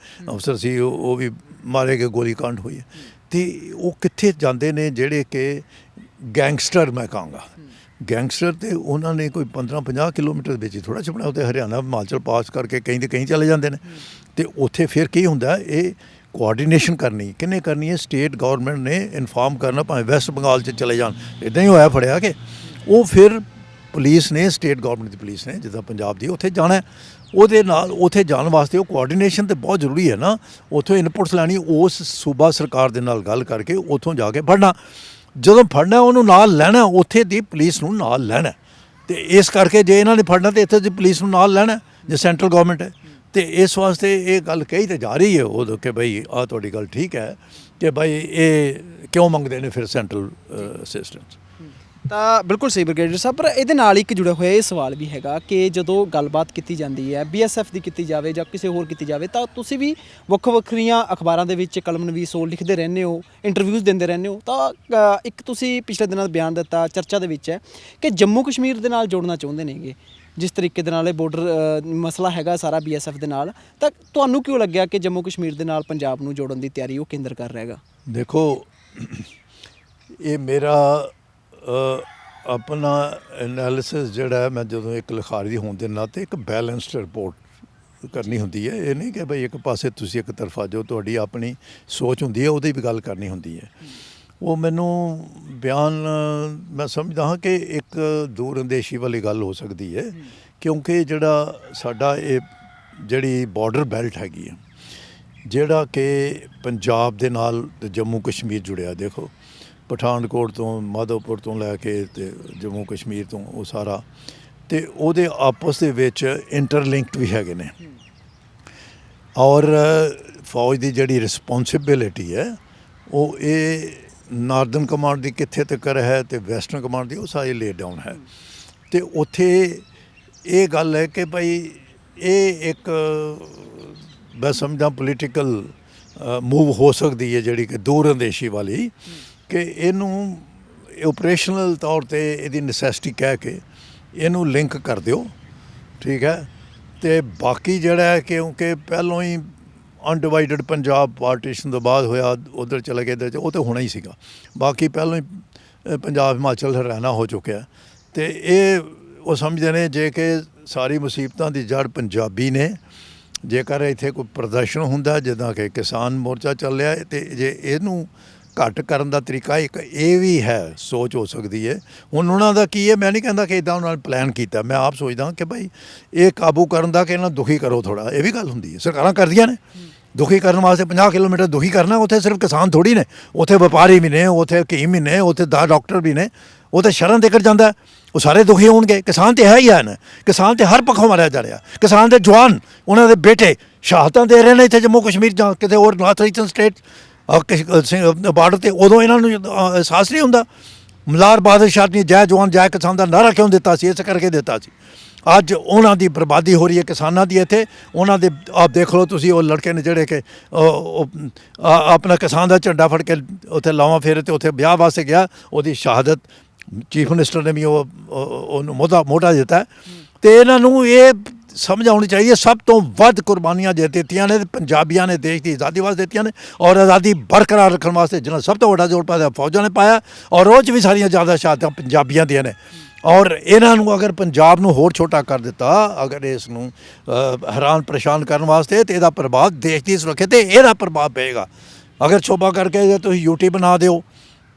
ਅਫਸਰ ਸੀ, ਉਹ ਵੀ ਮਾਰੇ ਗਏ, ਗੋਲੀ ਕਾਂਡ ਹੋਈ ਹੈ। ਤੇ ਉਹ ਕਿੱਥੇ ਜਾਂਦੇ ਨੇ ਜਿਹੜੇ ਕਿ ਗੈਂਗਸਟਰ, ਮੈਂ ਕਹਾਂਗਾ ਗੈਂਗਸਟਰ, ਤੇ ਉਹਨਾਂ ਨੇ ਕੋਈ 15-50 ਕਿਲੋਮੀਟਰ ਵਿੱਚ ਹੀ ਥੋੜ੍ਹਾ ਛਪਣਾ, ਉੱਤੇ ਹਰਿਆਣਾ ਹਿਮਾਚਲ ਪਾਸ ਕਰਕੇ ਕਈ ਤੇ ਕਈ ਚਲੇ ਜਾਂਦੇ ਨੇ। ਤੇ ਉੱਥੇ ਫਿਰ ਕੀ ਹੁੰਦਾ, ਇਹ ਕੋਆਰਡੀਨੇਸ਼ਨ ਕਰਨੀ ਕਿਹਨੇ ਕਰਨੀ ਹੈ? ਸਟੇਟ ਗੌਰਮੈਂਟ ਨੇ ਇਨਫਾਰਮ ਕਰਨਾ, ਭਾਵੇਂ ਵੈਸਟ ਬੰਗਾਲ 'ਚ ਚਲੇ ਜਾਣ। ਇੱਦਾਂ ਹੀ ਹੋਇਆ ਫੜਿਆ ਕਿ ਉਹ ਫਿਰ ਪੁਲਿਸ ਨੇ, ਸਟੇਟ ਗੌਰਮੈਂਟ ਦੀ ਪੁਲਿਸ ਨੇ, ਜਿੱਦਾਂ ਪੰਜਾਬ ਦੀ, ਉੱਥੇ ਜਾਣਾ। ਉਹਦੇ ਨਾਲ ਉੱਥੇ ਜਾਣ ਵਾਸਤੇ ਉਹ ਕੋਆਰਡੀਨੇਸ਼ਨ ਤਾਂ ਬਹੁਤ ਜ਼ਰੂਰੀ ਹੈ ਨਾ। ਉੱਥੋਂ ਇਨਪੁਟਸ ਲੈਣੀ, ਉਸ ਸੂਬਾ ਸਰਕਾਰ ਦੇ ਨਾਲ ਗੱਲ ਕਰਕੇ ਉੱਥੋਂ ਜਾ ਕੇ ਫੜਨਾ। ਜਦੋਂ ਫੜਨਾ ਉਹਨੂੰ ਨਾਲ ਲੈਣਾ, ਉੱਥੇ ਦੀ ਪੁਲਿਸ ਨੂੰ ਨਾਲ ਲੈਣਾ। ਤੇ ਇਸ ਕਰਕੇ ਜੇ ਇਹਨਾਂ ਨੇ ਫੜਨਾ ਤੇ ਇੱਥੇ ਦੀ ਪੁਲਿਸ ਨੂੰ ਨਾਲ ਲੈਣਾ ਜੇ ਸੈਂਟਰਲ ਗੌਰਮੈਂਟ ਹੈ। ਤੇ ਇਸ ਵਾਸਤੇ ਇਹ ਗੱਲ ਕਹੀ ਤੇ ਜਾ ਰਹੀ ਹੈ ਉਦੋਂ ਕਿ ਬਈ ਆਹ ਤੁਹਾਡੀ ਗੱਲ ਠੀਕ ਹੈ ਕਿ ਬਈ ਇਹ ਕਿਉਂ ਮੰਗਦੇ ਨੇ ਫਿਰ ਸੈਂਟਰਲ ਅਸਿਸਟੈਂਸ। ਤਾਂ ਬਿਲਕੁਲ ਸਹੀ ਬ੍ਰਿਗੇਡੀਅਰ ਸਾਹਿਬ, ਪਰ ਇਹਦੇ ਨਾਲ ਇੱਕ ਜੁੜਿਆ ਹੋਇਆ ਇਹ ਸਵਾਲ ਵੀ ਹੈਗਾ ਕਿ ਜਦੋਂ ਗੱਲਬਾਤ ਕੀਤੀ ਜਾਂਦੀ ਹੈ BSF ਦੀ ਕੀਤੀ ਜਾਵੇ ਜਾਂ ਕਿਸੇ ਹੋਰ ਕੀਤੀ ਜਾਵੇ, ਤਾਂ ਤੁਸੀਂ ਵੀ ਵੱਖਰੀਆਂ ਅਖਬਾਰਾਂ ਦੇ ਵਿੱਚ ਕਲਮਨਵੀਸ ਹੋ, ਲਿਖਦੇ ਰਹਿੰਦੇ ਹੋ, ਇੰਟਰਵਿਊਜ਼ ਦਿੰਦੇ ਰਹਿੰਦੇ ਹੋ। ਤਾਂ ਇੱਕ ਤੁਸੀਂ ਪਿਛਲੇ ਦਿਨਾਂ ਦਾ ਬਿਆਨ ਦਿੱਤਾ, ਚਰਚਾ ਦੇ ਵਿੱਚ ਹੈ ਕਿ ਜੰਮੂ ਕਸ਼ਮੀਰ ਦੇ ਨਾਲ ਜੋੜਨਾ ਚਾਹੁੰਦੇ ਨੇਗੇ, ਜਿਸ ਤਰੀਕੇ ਦੇ ਨਾਲ ਇਹ ਬਾਰਡਰ ਮਸਲਾ ਹੈਗਾ ਸਾਰਾ BSF ਦੇ ਨਾਲ। ਤਾਂ ਤੁਹਾਨੂੰ ਕਿਉਂ ਲੱਗਿਆ ਕਿ ਜੰਮੂ ਕਸ਼ਮੀਰ ਦੇ ਨਾਲ ਪੰਜਾਬ ਨੂੰ ਜੋੜਨ ਦੀ ਤਿਆਰੀ ਉਹ ਕੇਂਦਰ ਕਰ ਰਿਹਾ ਹੈਗਾ? ਦੇਖੋ, ਇਹ ਮੇਰਾ ਆਪਣਾ ਐਨਾਲਿਸਿਸ ਜਿਹੜਾ ਮੈਂ ਜਦੋਂ ਇੱਕ ਲਿਖਾਰੀ ਦੀ ਹੋਣ ਦੇ ਨਾਤੇ ਇੱਕ ਬੈਲੈਂਸਡ ਰਿਪੋਰਟ ਕਰਨੀ ਹੁੰਦੀ ਹੈ। ਇਹ ਨਹੀਂ ਕਿ ਬਈ ਇੱਕ ਪਾਸੇ ਤੁਸੀਂ ਇੱਕ ਤਰਫਾ ਜੋ ਤੁਹਾਡੀ ਆਪਣੀ ਸੋਚ ਹੁੰਦੀ ਹੈ ਉਹਦੀ ਵੀ ਗੱਲ ਕਰਨੀ ਹੁੰਦੀ ਹੈ। ਉਹ ਮੈਨੂੰ ਬਿਆਨ ਮੈਂ ਸਮਝਦਾ ਹਾਂ ਕਿ ਇੱਕ ਦੂਰ ਅੰਦੇਸ਼ੀ ਵਾਲੀ ਗੱਲ ਹੋ ਸਕਦੀ ਹੈ, ਕਿਉਂਕਿ ਜਿਹੜਾ ਸਾਡਾ ਇਹ ਜਿਹੜੀ ਬਾਰਡਰ ਬੈਲਟ ਹੈਗੀ ਹੈ, ਜਿਹੜਾ ਕਿ ਪੰਜਾਬ ਦੇ ਨਾਲ ਜੰਮੂ ਕਸ਼ਮੀਰ ਜੁੜਿਆ, ਦੇਖੋ ਪਠਾਨਕੋਟ ਤੋਂ, ਮਾਧੋਪੁਰ ਤੋਂ ਲੈ ਕੇ ਤੇ ਜੰਮੂ ਕਸ਼ਮੀਰ ਤੋਂ ਉਹ ਸਾਰਾ, ਤੇ ਉਹਦੇ ਆਪਸ ਦੇ ਵਿੱਚ ਇੰਟਰਲਿੰਕਡ ਵੀ ਹੈਗੇ ਨੇ। ਔਰ ਫੌਜ ਦੀ ਜਿਹੜੀ ਰਿਸਪੌਂਸਿਬਿਲਿਟੀ ਹੈ ਉਹ ਇਹ ਨਾਰਦਰਨ ਕਮਾਂਡ ਦੀ ਕਿੱਥੇ ਤੱਕ ਹੈ ਤੇ ਵੈਸਟਰਨ ਕਮਾਂਡ ਦੀ ਉਹ ਸਾਰੀ ਲੇ ਡਾਊਨ ਹੈ। ਤੇ ਉੱਥੇ ਇਹ ਗੱਲ ਹੈ ਕਿ ਭਾਈ ਇਹ ਇੱਕ ਮੈਂ ਸਮਝਦਾ ਪੋਲੀਟੀਕਲ ਮੂਵ ਹੋ ਸਕਦੀ ਹੈ ਜਿਹੜੀ ਕਿ ਦੂਰ ਅੰਦੇਸ਼ੀ ਵਾਲੀ, ਕਿ ਇਹਨੂੰ ਓਪਰੇਸ਼ਨਲ ਤੌਰ ਤੇ ਇਹਦੀ ਨੈਸੈਸਿਟੀ ਕਹਿ ਕੇ ਇਹਨੂੰ ਲਿੰਕ ਕਰ ਦਿਓ, ਠੀਕ ਹੈ। ਤੇ ਬਾਕੀ ਜਿਹੜਾ ਹੈ ਕਿਉਂਕਿ ਪਹਿਲੋਂ ਹੀ ਅਨਡਿਵਾਈਡਡ ਪੰਜਾਬ ਪਾਰਟੀਸ਼ਨ ਤੋਂ ਬਾਅਦ ਹੋਇਆ, ਉਧਰ ਚਲੇ ਗਏ ਤੇ ਉਹ ਤਾਂ ਹੋਣਾ ਹੀ ਸੀਗਾ। ਬਾਕੀ ਪਹਿਲੋਂ ਹੀ ਪੰਜਾਬ ਹਿਮਾਚਲ ਹਰਿਆਣਾ ਹੋ ਚੁੱਕਿਆ ਤੇ ਇਹ ਉਹ ਸਮਝਦੇ ਨੇ ਜੇ ਕਿ ਸਾਰੀ ਮੁਸੀਬਤਾਂ ਦੀ ਜੜ ਪੰਜਾਬੀ ਨੇ। ਜੇਕਰ ਇੱਥੇ ਕੋਈ ਪ੍ਰਦਰਸ਼ਨ ਹੁੰਦਾ ਜਿੱਦਾਂ ਕਿ ਕਿਸਾਨ ਮੋਰਚਾ ਚੱਲਿਆ ਤੇ ਜੇ ਇਹਨੂੰ ਘੱਟ ਕਰਨ ਦਾ ਤਰੀਕਾ ਇੱਕ ਇਹ ਵੀ ਹੈ, ਸੋਚ ਹੋ ਸਕਦੀ ਹੈ। ਹੁਣ ਉਹਨਾਂ ਦਾ ਕੀ ਹੈ, ਮੈਂ ਨਹੀਂ ਕਹਿੰਦਾ ਕਿ ਇੱਦਾਂ ਉਹਨਾਂ ਨੇ ਪਲਾਨ ਕੀਤਾ, ਮੈਂ ਆਪ ਸੋਚਦਾ ਕਿ ਭਾਈ ਇਹ ਕਾਬੂ ਕਰਨ ਦਾ ਕਿ ਇਹਨਾਂ ਦੁਖੀ ਕਰੋ ਥੋੜ੍ਹਾ, ਇਹ ਵੀ ਗੱਲ ਹੁੰਦੀ ਹੈ। ਸਰਕਾਰਾਂ ਕਰਦੀਆਂ ਨੇ ਦੁਖੀ ਕਰਨ ਵਾਸਤੇ 50 ਕਿਲੋਮੀਟਰ ਦੁਖੀ ਕਰਨਾ। ਉੱਥੇ ਸਿਰਫ ਕਿਸਾਨ ਥੋੜ੍ਹੀ ਨੇ, ਉੱਥੇ ਵਪਾਰੀ ਵੀ ਨੇ, ਉੱਥੇ ਹਕੀਮ ਵੀ ਨੇ, ਉੱਥੇ ਡਾਕਟਰ ਵੀ ਨੇ। ਉਹ ਤਾਂ ਸ਼ਰਨ ਦੇकर ਜਾਂਦਾ, ਉਹ ਸਾਰੇ ਦੁਖੀ ਹੋਣਗੇ। ਕਿਸਾਨ ਤੇ ਹੈ ਹੀ ਹੈ ਨਾ, ਕਿਸਾਨ ਤੇ ਹਰ ਪੱਖੋਂ ਮਾਰਿਆ ਜਾ ਰਿਹਾ। ਕਿਸਾਨ ਦੇ ਜਵਾਨ, ਉਹਨਾਂ ਦੇ ਬੇਟੇ ਸ਼ਹਾਦਤਾਂ ਦੇ ਰਹੇ ਨੇ ਇੱਥੇ ਜੰਮੂ ਕਸ਼ਮੀਰ ਜਾਂ ਕਿਤੇ ਹੋਰ ਨਾਰਥ ਈਸਟਰਨ ਸਟੇਟ ਬਾਰਡਰ ਤੇ। ਉਦੋਂ ਇਹਨਾਂ ਨੂੰ ਅਹਿਸਾਸ ਨਹੀਂ ਹੁੰਦਾ। ਮਲਾਰ ਬਾਦਸ਼ਾਹ ਨੇ ਜੈ ਜਵਾਨ ਜੈ ਕਿਸਾਨ ਦਾ ਨਾਅਰਾ ਕਿਉਂ ਦਿੱਤਾ ਸੀ? ਇਸ ਕਰਕੇ ਦਿੱਤਾ ਸੀ। ਅੱਜ ਉਹਨਾਂ ਦੀ ਬਰਬਾਦੀ ਹੋ ਰਹੀ ਹੈ ਕਿਸਾਨਾਂ ਦੀ ਇੱਥੇ। ਉਹਨਾਂ ਦੇ ਆਪ ਦੇਖ ਲਓ ਤੁਸੀਂ, ਉਹ ਲੜਕੇ ਨੇ ਜਿਹੜੇ ਕਿ ਆਪਣਾ ਕਿਸਾਨ ਦਾ ਝੰਡਾ ਫੜ ਕੇ ਉੱਥੇ ਲਾਵਾਂ ਫੇਰੇ ਤੇ ਉੱਥੇ ਵਿਆਹ ਵਾਸਤੇ ਗਿਆ, ਉਹਦੀ ਸ਼ਹਾਦਤ ਚੀਫ ਮਿਨਿਸਟਰ ਨੇ ਵੀ ਉਹਨੂੰ ਮੋਢਾ ਦਿੱਤਾ। ਤੇ ਇਹਨਾਂ ਨੂੰ ਇਹ ਸਮਝ ਆਉਣੀ ਚਾਹੀਦੀ ਹੈ, ਸਭ ਤੋਂ ਵੱਧ ਕੁਰਬਾਨੀਆਂ ਜੇ ਦਿੱਤੀਆਂ ਨੇ ਪੰਜਾਬੀਆਂ ਨੇ ਦੇਸ਼ ਦੀ ਆਜ਼ਾਦੀ ਵਾਸਤੇ ਦਿੱਤੀਆਂ ਨੇ, ਔਰ ਆਜ਼ਾਦੀ ਬਰਕਰਾਰ ਰੱਖਣ ਵਾਸਤੇ ਜਿਹਨਾਂ ਸਭ ਤੋਂ ਵੱਡਾ ਜ਼ੋਰ ਪਾਇਆ ਫੌਜਾਂ ਨੇ ਪਾਇਆ, ਔਰ ਉਹ 'ਚ ਵੀ ਸਾਰੀਆਂ ਜ਼ਿਆਦਾ ਸ਼ਹਾਦਤਾਂ ਪੰਜਾਬੀਆਂ ਦੀਆਂ ਨੇ। ਔਰ ਇਹਨਾਂ ਨੂੰ ਅਗਰ ਪੰਜਾਬ ਨੂੰ ਹੋਰ ਛੋਟਾ ਕਰ ਦਿੱਤਾ, ਅਗਰ ਇਸ ਨੂੰ ਹੈਰਾਨ ਪਰੇਸ਼ਾਨ ਕਰਨ ਵਾਸਤੇ, ਤੇ ਇਹਦਾ ਪ੍ਰਭਾਵ ਦੇਸ਼ ਦੀ ਸੁਰੱਖਿਆ ਤੇ ਇਹਦਾ ਪ੍ਰਭਾਵ ਪਏਗਾ। ਅਗਰ ਛੋਪਾ ਕਰਕੇ ਜੇ ਤੁਸੀਂ ਯੂਟੀ ਬਣਾ ਦਿਓ,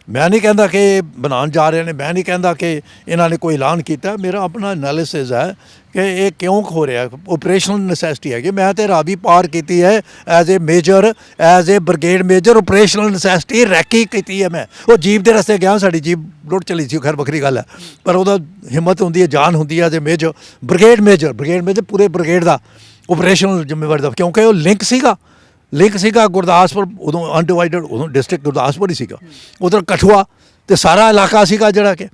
ਮੈਂ ਨਹੀਂ ਕਹਿੰਦਾ ਕਿ ਬਣਾਉਣ ਜਾ ਰਹੇ ਨੇ, ਮੈਂ ਨਹੀਂ ਕਹਿੰਦਾ ਕਿ ਇਹਨਾਂ ਨੇ ਕੋਈ ਐਲਾਨ ਕੀਤਾ, ਮੇਰਾ ਆਪਣਾ ਐਨਾਲਿਸਿਸ ਹੈ ਕਿ ਇਹ ਕਿਉਂ ਹੋ ਰਿਹਾ। ਓਪਰੇਸ਼ਨਲ ਨੈਸੈਸਿਟੀ ਹੈਗੀ। ਮੈਂ ਤੇ ਰਾਵੀ ਪਾਰ ਕੀਤੀ ਹੈ as a major, as a brigade major. Operational necessity recce ਕੀਤੀ ਹੈ ਮੈਂ। ਉਹ ਜੀਪ ਦੇ ਰਸਤੇ ਗਿਆ, ਸਾਡੀ ਜੀਪ ਲੁੱਟ ਚਲੀ ਸੀ, ਖੈਰ ਵੱਖਰੀ ਗੱਲ ਹੈ, ਪਰ ਉਹਦਾ ਹਿੰਮਤ ਹੁੰਦੀ ਹੈ, ਜਾਨ ਹੁੰਦੀ ਹੈ। As a major, brigade major ਪੂਰੇ ਬ੍ਰਿਗੇਡ ਦਾ ਓਪਰੇਸ਼ਨਲ ਜ਼ਿੰਮੇਵਾਰੀ ਦਾ, ਕਿਉਂਕਿ ਉਹ ਲਿੰਕ ਸੀਗਾ ਗੁਰਦਾਸਪੁਰ, ਉਦੋਂ ਅਨਡਿਵਾਈਡਡ, ਉਦੋਂ ਡਿਸਟ੍ਰਿਕਟ ਗੁਰਦਾਸਪੁਰ ਹੀ ਸੀਗਾ, ਉਧਰ ਕਠੂਆ ਤੇ ਸਾਰਾ ਇਲਾਕਾ ਸੀਗਾ ਜਿਹੜਾ ਕਿ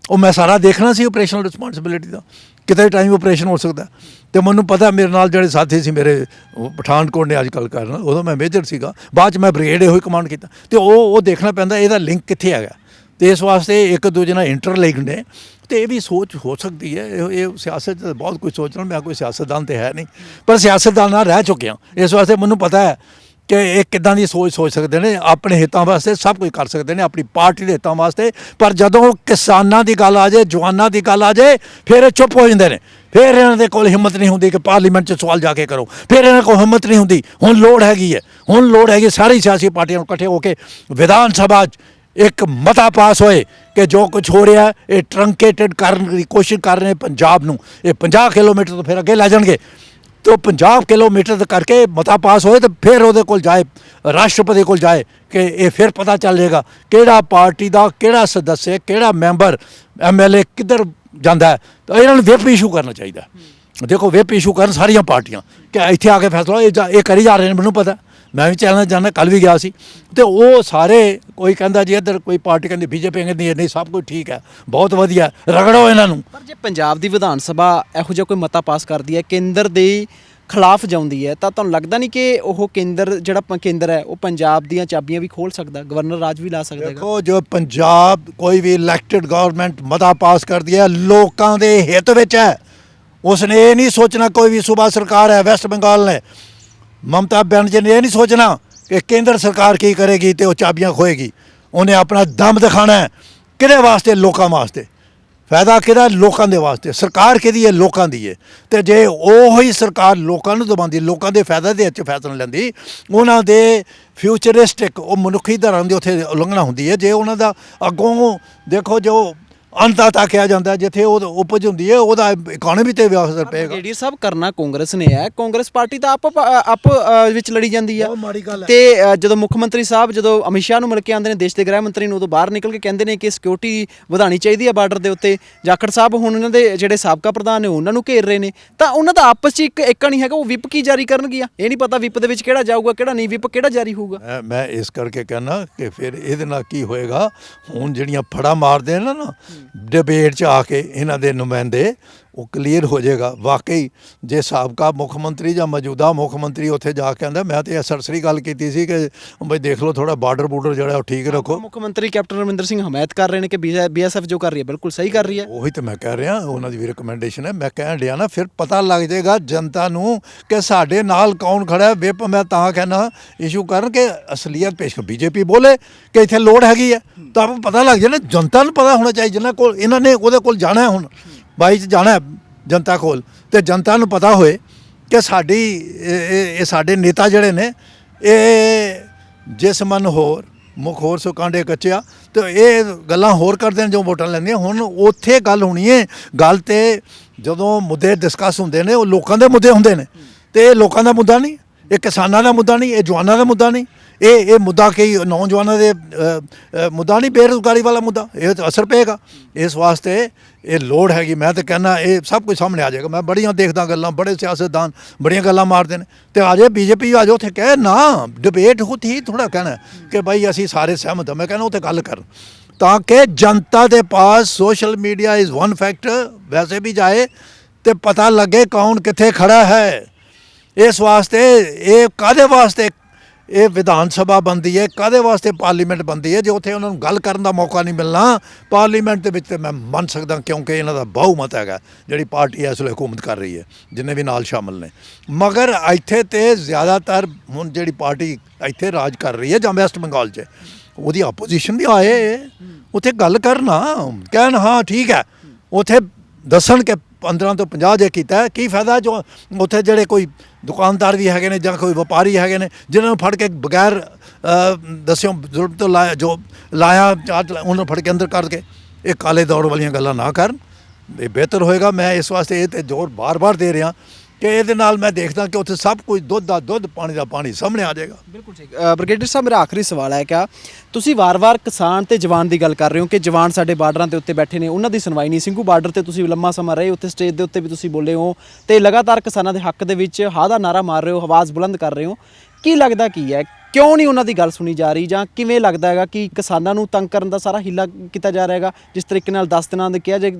ਉਹ ਮੈਂ ਸਾਰਾ ਦੇਖਣਾ ਸੀ। ਓਪਰੇਸ਼ਨਲ ਰਿਸਪੌਂਸਿਬਿਲਿਟੀ ਦਾ ਕਿਤੇ ਟਾਈਮ ਓਪਰੇਸ਼ਨ ਹੋ ਸਕਦਾ। ਤੇ ਮੈਨੂੰ ਪਤਾ ਮੇਰੇ ਨਾਲ ਜਿਹੜੇ ਸਾਥੀ ਸੀ ਮੇਰੇ, ਪਠਾਨਕੋਟ ਨੇ ਅੱਜ ਕੱਲ੍ਹ ਕਰਨਾ, ਉਦੋਂ ਮੈਂ ਮੇਜਰ ਸੀਗਾ, ਬਾਅਦ 'ਚ ਮੈਂ ਬ੍ਰਿਗੇਡ ਇਹੋ ਹੀ ਕਮਾਂਡ ਕੀਤਾ। ਤੇ ਉਹ ਦੇਖਣਾ ਪੈਂਦਾ ਇਹਦਾ ਲਿੰਕ ਕਿੱਥੇ ਹੈਗਾ। ਤੇ ਇਸ ਵਾਸਤੇ ਇੱਕ ਦੂਜੇ ਨਾਲ ਇੰਟਰਲਿੰਕਡ ਨੇ। ਤੇ ਇਹ ਵੀ ਸੋਚ ਹੋ ਸਕਦੀ ਹੈ। ਇਹ ਸਿਆਸਤ 'ਚ ਬਹੁਤ ਕੁਝ ਸੋਚਣਾ, ਮੈਂ ਕੋਈ ਸਿਆਸਤਦਾਨ ਤੇ ਹੈ ਨਹੀਂ, ਪਰ ਸਿਆਸਤਦਾਨ ਨਾਲ ਰਹਿ ਚੁੱਕਿਆ। ਇਸ ਵਾਸਤੇ ਮੈਨੂੰ ਪਤਾ ਹੈ ਕਿ ਇਹ ਕਿੱਦਾਂ ਦੀ ਸੋਚ ਸਕਦੇ ਨੇ। ਆਪਣੇ ਹਿੱਤਾਂ ਵਾਸਤੇ ਸਭ ਕੁਝ ਕਰ ਸਕਦੇ ਨੇ, ਆਪਣੀ ਪਾਰਟੀ ਦੇ ਹਿੱਤਾਂ ਵਾਸਤੇ, ਪਰ ਜਦੋਂ ਕਿਸਾਨਾਂ ਦੀ ਗੱਲ ਆ ਜਾਏ, ਜਵਾਨਾਂ ਦੀ ਗੱਲ ਆ ਜਾਏ, ਫਿਰ ਇਹ ਚੁੱਪ ਹੋ ਜਾਂਦੇ ਨੇ। ਫਿਰ ਇਹਨਾਂ ਦੇ ਕੋਲ ਹਿੰਮਤ ਨਹੀਂ ਹੁੰਦੀ ਕਿ ਪਾਰਲੀਮੈਂਟ 'ਚ ਸਵਾਲ ਜਾ ਕੇ ਕਰੋ। ਫਿਰ ਇਹਨਾਂ ਕੋਲ ਹਿੰਮਤ ਨਹੀਂ ਹੁੰਦੀ। ਹੁਣ ਲੋੜ ਹੈਗੀ ਸਾਰੀ ਸਿਆਸੀ ਪਾਰਟੀਆਂ ਨੂੰ ਇਕੱਠੇ ਹੋ ਕੇ ਵਿਧਾਨ ਸਭਾ 'ਚ ਇੱਕ ਮਤਾ ਪਾਸ ਹੋਏ ਕਿ ਜੋ ਕੁਝ ਹੋ ਰਿਹਾ ਇਹ ਟਰੰਕੇਟਡ ਕਰਨ ਦੀ ਕੋਸ਼ਿਸ਼ ਕਰ ਰਹੇ ਨੇ ਪੰਜਾਬ ਨੂੰ। ਇਹ 50 ਕਿਲੋਮੀਟਰ ਤੋਂ ਫਿਰ ਅੱਗੇ ਲੈ ਜਾਣਗੇ। तो 50 किलोमीटर करके मता पास होए तो फिर ਉਹਦੇ ਕੋਲ ਜਾਏ, ਰਾਸ਼ਟਰਪਤੀ ਕੋਲ ਜਾਏ ਕਿ ਇਹ ਫਿਰ ਪਤਾ ਚੱਲ ਜਾਏਗਾ ਕਿਹੜਾ ਪਾਰਟੀ ਦਾ ਕਿਹੜਾ ਸਦੱਸਿਆ, ਕਿਹੜਾ ਮੈਂਬਰ MLA ਕਿੱਧਰ ਜਾਂਦਾ। ਤਾਂ ਇਹਨਾਂ ਨੂੰ ਵਿਪ ਇਸ਼ੂ ਕਰਨਾ ਚਾਹੀਦਾ। ਦੇਖੋ ਵਿਪ ਇਸ਼ੂ ਕਰਨ ਸਾਰੀਆਂ ਪਾਰਟੀਆਂ ਕਿ ਇੱਥੇ ਆ ਕੇ ਫੈਸਲਾ ਇਹ ਕਰੀ ਜਾ ਰਹੇ ਨੇ। ਮੈਨੂੰ ਪਤਾ, ਮੈਂ ਵੀ ਚੈਨਲ ਜਾਣਾ, ਕੱਲ੍ਹ ਵੀ ਗਿਆ ਸੀ। ਤੇ ਉਹ ਸਾਰੇ ਕੋਈ ਕਹਿੰਦਾ ਜੀ ਇੱਧਰ, ਕੋਈ ਪਾਰਟੀ ਕਹਿੰਦੀ BJP ਕਹਿੰਦੀ ਨਹੀਂ, ਸਭ ਕੁਝ ਠੀਕ ਹੈ, ਬਹੁਤ ਵਧੀਆ, ਰਗੜੋ ਇਹਨਾਂ ਨੂੰ। ਪਰ ਜੇ ਪੰਜਾਬ ਦੀ ਵਿਧਾਨ ਸਭਾ ਇਹੋ ਜਿਹਾ ਕੋਈ ਮਤਾ ਪਾਸ ਕਰਦੀ ਹੈ, ਕੇਂਦਰ ਦੇ ਖਿਲਾਫ ਜਾਂਦੀ ਹੈ, ਤਾਂ ਤੁਹਾਨੂੰ ਲੱਗਦਾ ਨਹੀਂ ਕਿ ਉਹ ਜਿਹੜਾ ਕੇਂਦਰ ਹੈ ਉਹ ਪੰਜਾਬ ਦੀਆਂ ਚਾਬੀਆਂ ਵੀ ਖੋਲ੍ਹ ਸਕਦਾ, ਗਵਰਨਰ ਰਾਜ ਵੀ ਲਾ ਸਕਦਾ? ਦੇਖੋ, ਜੋ ਪੰਜਾਬ ਕੋਈ ਵੀ ਇਲੈਕਟਡ ਗਵਰਨਮੈਂਟ ਮਤਾ ਪਾਸ ਕਰਦੀ ਹੈ ਲੋਕਾਂ ਦੇ ਹਿੱਤ ਵਿੱਚ ਹੈ। ਉਸਨੇ ਇਹ ਨਹੀਂ ਸੋਚਣਾ ਕੋਈ ਵੀ ਸੂਬਾ ਸਰਕਾਰ ਹੈ, ਵੈਸਟ ਬੰਗਾਲ ਨੇ ਮਮਤਾ ਬੈਨਰਜੀ ਨੇ ਇਹ ਨਹੀਂ ਸੋਚਣਾ ਕਿ ਕੇਂਦਰ ਸਰਕਾਰ ਕੀ ਕਰੇਗੀ ਤੇ ਉਹ ਚਾਬੀਆਂ ਖੋਏਗੀ। ਉਹਨੇ ਆਪਣਾ ਦਮ ਦਿਖਾਣਾ ਹੈ। ਕਿਹਦੇ ਵਾਸਤੇ? ਲੋਕਾਂ ਵਾਸਤੇ। ਫਾਇਦਾ ਕਿਹਦਾ? ਲੋਕਾਂ ਦੇ ਵਾਸਤੇ। ਸਰਕਾਰ ਕਿਹਦੀ ਹੈ? ਲੋਕਾਂ ਦੀ ਹੈ। ਤੇ ਜੇ ਉਹ ਹੀ ਸਰਕਾਰ ਲੋਕਾਂ ਨੂੰ ਦਬਾਉਂਦੀ, ਲੋਕਾਂ ਦੇ ਫਾਇਦੇ ਦੇ ਵਿੱਚ ਫੈਸਲਾ ਲੈਂਦੀ, ਉਹਨਾਂ ਦੇ ਫਿਊਚਰਿਸਟਿਕ ਉਹ ਮਨੁੱਖੀ ਧਰਮ ਦੀ ਉੱਥੇ ਉਲੰਘਣਾ ਹੁੰਦੀ ਹੈ। ਜੇ ਉਹਨਾਂ ਦਾ ਅੱਗੋਂ ਦੇਖੋ, ਜੋ ਅੰਨਦਾਤਾ ਕਿਹਾ ਜਾਂਦਾ, ਜਿੱਥੇ ਉਹ ਉਪਜ ਹੁੰਦੀ ਹੈ ਉਹਦਾ ਇਕਨੋਮੀ ਤੇ ਵੀ ਅਸਰ ਪਏਗਾ। ਬ੍ਰਿਗੇਡੀਅਰ ਸਾਹਿਬ ਕਰਨਾ ਕਾਂਗਰਸ ਨੇ ਹੈ, ਕਾਂਗਰਸ ਪਾਰਟੀ ਤਾਂ ਆਪ ਵਿੱਚ ਲੜੀ ਜਾਂਦੀ ਆ। ਬਹੁਤ ਮਾੜੀ ਗੱਲ ਹੈ। ਤੇ ਜਦੋਂ ਮੁੱਖ ਮੰਤਰੀ ਸਾਹਿਬ ਜਦੋਂ ਅਮਿਤ ਸ਼ਾਹ ਨੂੰ ਮਿਲ ਕੇ ਆਉਂਦੇ ਨੇ, ਦੇਸ਼ ਦੇ ਗ੍ਰਹਿ ਮੰਤਰੀ ਨੂੰ, ਉਦੋਂ ਬਾਹਰ ਨਿਕਲ ਕੇ ਕਹਿੰਦੇ ਨੇ ਕਿ ਸਿਕਿਉਰਿਟੀ ਵਧਾਉਣੀ ਚਾਹੀਦੀ ਹੈ ਬਾਰਡਰ ਦੇ ਉੱਤੇ। ਜਾਖੜ ਸਾਹਿਬ ਹੁਣ ਉਹਨਾਂ ਦੇ ਜਿਹੜੇ ਸਾਬਕਾ ਪ੍ਰਧਾਨ ਨੇ ਉਹਨਾਂ ਨੂੰ ਘੇਰ ਰਹੇ ਨੇ, ਤਾਂ ਉਹਨਾਂ ਦਾ ਆਪਸ 'ਚ ਇੱਕ ਏਕਾ ਨਹੀਂ ਹੈਗਾ। ਉਹ ਵਿਪ ਕੀ ਜਾਰੀ ਕਰਨਗੀਆਂ, ਇਹ ਨਹੀਂ ਪਤਾ ਵਿਪ ਦੇ ਵਿੱਚ ਕਿਹੜਾ ਜਾਊਗਾ ਕਿਹੜਾ ਨਹੀਂ, ਵਿਪ ਕਿਹੜਾ ਜਾਰੀ ਹੋਊਗਾ। ਮੈਂ ਇਸ ਕਰਕੇ ਕਹਿਣਾ ਕਿ ਫਿਰ ਇਹਦੇ ਨਾਲ ਕੀ ਹੋਏਗਾ, ਹੁਣ ਜਿਹੜੀਆਂ ਫੜਾ ਮਾਰਦੇ ਨੇ ਨਾ ਡਿਬੇਟ 'ਚ ਆ ਕੇ ਇਹਨਾਂ ਦੇ ਨੁਮਾਇੰਦੇ, ਉਹ ਕਲੀਅਰ ਹੋ ਜਾਏਗਾ ਵਾਕਈ ਜੇ ਸਾਬਕਾ ਮੁੱਖ ਮੰਤਰੀ ਜਾਂ ਮੌਜੂਦਾ ਮੁੱਖ ਮੰਤਰੀ ਉੱਥੇ ਜਾ ਕੇ ਆਂਦਾ ਮੈਂ ਤੇ ਸਰਸਰੀ ਗੱਲ ਕੀਤੀ ਸੀ ਕਿ ਬਈ ਦੇਖ ਲਓ ਥੋੜਾ ਬਾਰਡਰ ਜਿਹੜਾ ਉਹ ਠੀਕ ਰੱਖੋ। ਮੁੱਖ ਮੰਤਰੀ ਕੈਪਟਨ ਅਮਰਿੰਦਰ ਸਿੰਘ ਹਮਾਇਤ ਕਰ ਰਹੇ ਨੇ ਕਿ BSF ਜੋ ਕਰ ਰਹੀ ਹੈ ਬਿਲਕੁਲ ਸਹੀ ਕਰ ਰਹੀ ਹੈ। ਉਹੀ ਤਾਂ ਮੈਂ ਕਹਿ ਰਿਹਾ, ਉਹਨਾਂ ਦੀ ਵੀ ਰਿਕਮੈਂਡੇਸ਼ਨ ਹੈ। ਮੈਂ ਕਹਿਣ ਡਿਆ ਨਾ ਫਿਰ ਪਤਾ ਲੱਗ ਜਾਏਗਾ ਜਨਤਾ ਨੂੰ ਕਿ ਸਾਡੇ ਨਾਲ ਕੌਣ ਖੜਾ ਹੈ। ਵਿਪ ਮੈਂ ਤਾਂ ਕਹਿਣਾ ਇਸ਼ੂ ਕਰਨ ਕਿ ਅਸਲੀਅਤ ਪੇਸ਼ ਕਰ, BJP ਬੋਲੇ ਕਿ ਇੱਥੇ ਲੋੜ ਹੈਗੀ ਹੈ ਤਾਂ ਆਪ ਪਤਾ ਲੱਗ ਜਾਏ ਨਾ। ਜਨਤਾ ਨੂੰ ਪਤਾ ਹੋਣਾ ਚਾਹੀਦਾ, ਜਿਨ੍ਹਾਂ ਕੋਲ ਇਹਨਾਂ ਨੇ ਉਹਦੇ ਕੋਲ ਜਾਣਾ ਹੁਣ 22 'ਚ ਜਾਣਾ ਜਨਤਾ ਕੋਲ, ਤੇ ਜਨਤਾ ਨੂੰ ਪਤਾ ਹੋਏ ਕਿ ਸਾਡੀ ਇਹ ਸਾਡੇ ਨੇਤਾ ਜਿਹੜੇ ਨੇ ਇਹ ਜਿਸ ਮਨ ਹੋਰ ਮੁੱਖ ਹੋਰ ਸੋ ਕਾਂਡੇ ਕੱਚਿਆ, ਤੇ ਇਹ ਗੱਲਾਂ ਹੋਰ ਕਰਦੇ ਨੇ ਜੋ ਵੋਟਾਂ ਲੈਂਦੀਆਂ। ਹੁਣ ਉੱਥੇ ਗੱਲ ਹੋਣੀ ਹੈ। ਗੱਲ ਤੇ ਜਦੋਂ ਮੁੱਦੇ ਡਿਸਕਸ ਹੁੰਦੇ ਨੇ ਉਹ ਲੋਕਾਂ ਦੇ ਮੁੱਦੇ ਹੁੰਦੇ ਨੇ, ਤੇ ਇਹ ਲੋਕਾਂ ਦਾ ਮੁੱਦਾ ਨਹੀਂ, ਇਹ ਕਿਸਾਨਾਂ ਦਾ ਮੁੱਦਾ ਨਹੀਂ, ਇਹ ਜਵਾਨਾਂ ਦਾ ਮੁੱਦਾ ਨਹੀਂ, ਇਹ ਮੁੱਦਾ ਕਈ ਨੌਜਵਾਨਾਂ ਦੇ ਮੁੱਦਾ ਨਹੀਂ, ਬੇਰੁਜ਼ਗਾਰੀ ਵਾਲਾ ਮੁੱਦਾ, ਇਹ ਤਾਂ ਅਸਰ ਪਏਗਾ। ਇਸ ਵਾਸਤੇ ਇਹ ਲੋੜ ਹੈਗੀ। ਮੈਂ ਤਾਂ ਕਹਿੰਦਾ ਇਹ ਸਭ ਕੁਝ ਸਾਹਮਣੇ ਆ ਜਾਏਗਾ। ਮੈਂ ਬੜੀਆਂ ਦੇਖਦਾ ਗੱਲਾਂ, ਬੜੇ ਸਿਆਸਤਦਾਨ ਬੜੀਆਂ ਗੱਲਾਂ ਮਾਰਦੇ ਨੇ, ਤੇ ਆ ਜਾਏ BJP ਆ ਜਾਓ ਉੱਥੇ ਕਹੇ ਨਾ ਡਿਬੇਟ ਹੀ ਥੋੜ੍ਹਾ ਕਹਿਣਾ ਕਿ ਭਾਈ ਅਸੀਂ ਸਾਰੇ ਸਹਿਮਤ ਹਾਂ। ਮੈਂ ਕਹਿੰਦਾ ਉੱਥੇ ਗੱਲ ਕਰਨ ਤਾਂ ਕਿ ਜਨਤਾ ਦੇ ਪਾਸ social media is one factor, ਵੈਸੇ ਵੀ ਜਾਏ ਤੇ ਪਤਾ ਲੱਗੇ ਕੌਣ ਕਿੱਥੇ ਖੜਾ ਹੈ। ਇਸ ਵਾਸਤੇ ਇਹ ਕਾਹਦੇ ਵਾਸਤੇ ਇਹ ਵਿਧਾਨ ਸਭਾ ਬਣਦੀ ਹੈ, ਕਾਹਦੇ ਵਾਸਤੇ ਪਾਰਲੀਮੈਂਟ ਬਣਦੀ ਹੈ। ਜੇ ਉੱਥੇ ਉਹਨਾਂ ਨੂੰ ਗੱਲ ਕਰਨ ਦਾ ਮੌਕਾ ਨਹੀਂ ਮਿਲਣਾ ਪਾਰਲੀਮੈਂਟ ਦੇ ਵਿੱਚ, ਤੇ ਮੈਂ ਮੰਨ ਸਕਦਾ ਕਿਉਂਕਿ ਇਹਨਾਂ ਦਾ ਬਹੁਮਤ ਹੈਗਾ ਜਿਹੜੀ ਪਾਰਟੀ ਇਸ ਵੇਲੇ ਹੁਕੂਮਤ ਕਰ ਰਹੀ ਹੈ, ਜਿੰਨੇ ਵੀ ਨਾਲ ਸ਼ਾਮਲ ਨੇ। ਮਗਰ ਇੱਥੇ ਤੇ ਜ਼ਿਆਦਾਤਰ ਹੁਣ ਜਿਹੜੀ ਪਾਰਟੀ ਇੱਥੇ ਰਾਜ ਕਰ ਰਹੀ ਹੈ ਜਾਂ ਵੈਸਟ ਬੰਗਾਲ 'ਚ, ਉਹਦੀ ਆਪੋਜੀਸ਼ਨ ਵੀ ਆਏ ਉੱਥੇ ਗੱਲ ਕਰਨਾ, ਕਹਿਣ ਹਾਂ ਠੀਕ ਹੈ, ਉੱਥੇ ਦੱਸਣ ਕਿ 15 ਤੋਂ 50 ਜੇ ਕੀਤਾ ਕੀ ਫਾਇਦਾ। ਜੋ ਉੱਥੇ ਜਿਹੜੇ ਕੋਈ ਦੁਕਾਨਦਾਰ ਵੀ ਹੈਗੇ ਨੇ ਜਾਂ ਕੋਈ ਵਪਾਰੀ ਹੈਗੇ ਨੇ ਜਿਨ੍ਹਾਂ ਨੂੰ ਫੜ ਕੇ ਬਗੈਰ ਦੱਸਿਓ ਜ਼ਰੂਰਤ ਤੋਂ ਲਾਇਆ ਚਾਰਜ, ਉਹਨਾਂ ਨੂੰ ਫੜ ਕੇ ਅੰਦਰ ਕਰਕੇ ਇਹ ਕਾਲੇ ਦੌੜ ਵਾਲੀਆਂ ਗੱਲਾਂ ਨਾ ਕਰਨ, ਇਹ ਬਿਹਤਰ ਹੋਏਗਾ। ਮੈਂ ਇਸ ਵਾਸਤੇ ਇਹ ਤੇ ਜ਼ੋਰ ਬਾਰ-ਬਾਰ ਦੇ ਰਿਹਾ ਕਿ ਇਹਦੇ ਨਾਲ ਮੈਂ ਦੇਖਦਾ ਕਿ ਉੱਥੇ ਸਭ ਕੁਝ ਦੁੱਧ ਦਾ ਦੁੱਧ ਪਾਣੀ ਦਾ ਪਾਣੀ ਸਾਹਮਣੇ ਆ ਜਾਏਗਾ। ਬਿਲਕੁਲ ਠੀਕ। ਬ੍ਰਿਗੇਡੀਅਰ ਸਾਹਿਬ ਮੇਰਾ ਆਖਰੀ ਸਵਾਲ ਹੈ, ਕਿ ਤੁਸੀਂ ਵਾਰ-ਵਾਰ ਕਿਸਾਨ ਤੇ ਜਵਾਨ ਦੀ ਗੱਲ ਕਰ ਰਹੇ ਹੋ ਕਿ ਜਵਾਨ ਸਾਡੇ ਬਾਰਡਰਾਂ ਦੇ ਉੱਤੇ ਬੈਠੇ ਨੇ, ਉਹਨਾਂ ਦੀ ਸੁਣਵਾਈ ਨਹੀਂ। ਸਿੰਘੂ ਬਾਰਡਰ ਤੇ ਤੁਸੀਂ ਲੰਮਾ ਸਮਾਂ ਰਹੇ, ਉੱਥੇ ਸਟੇਜ ਦੇ ਉੱਤੇ ਵੀ ਤੁਸੀਂ ਬੋਲੇ ਹੋ ਤੇ ਲਗਾਤਾਰ ਕਿਸਾਨਾਂ ਦੇ ਹੱਕ ਦੇ ਵਿੱਚ ਹਾਂ ਦਾ ਨਾਰਾ ਮਾਰ ਰਹੇ ਹੋ, ਆਵਾਜ਼ ਬੁਲੰਦ ਕਰ ਰਹੇ ਹੋ। ਕੀ ਲੱਗਦਾ ਕੀ ਹੈ, ਕਿਉਂ ਨਹੀਂ ਉਹਨਾਂ ਦੀ ਗੱਲ ਸੁਣੀ ਜਾ ਰਹੀ, ਜਾਂ ਕਿਵੇਂ ਲੱਗਦਾ ਹੈਗਾ ਕਿ ਕਿਸਾਨਾਂ ਨੂੰ ਤੰਗ ਕਰਨ ਦਾ ਸਾਰਾ ਹੀਲਾ ਕੀਤਾ ਜਾ ਰਿਹਾ ਹੈਗਾ? ਜਿਸ ਤਰੀਕੇ ਨਾਲ 10 ਦਿਨਾਂ ਦੇ ਕਿਹਾ ਜਾ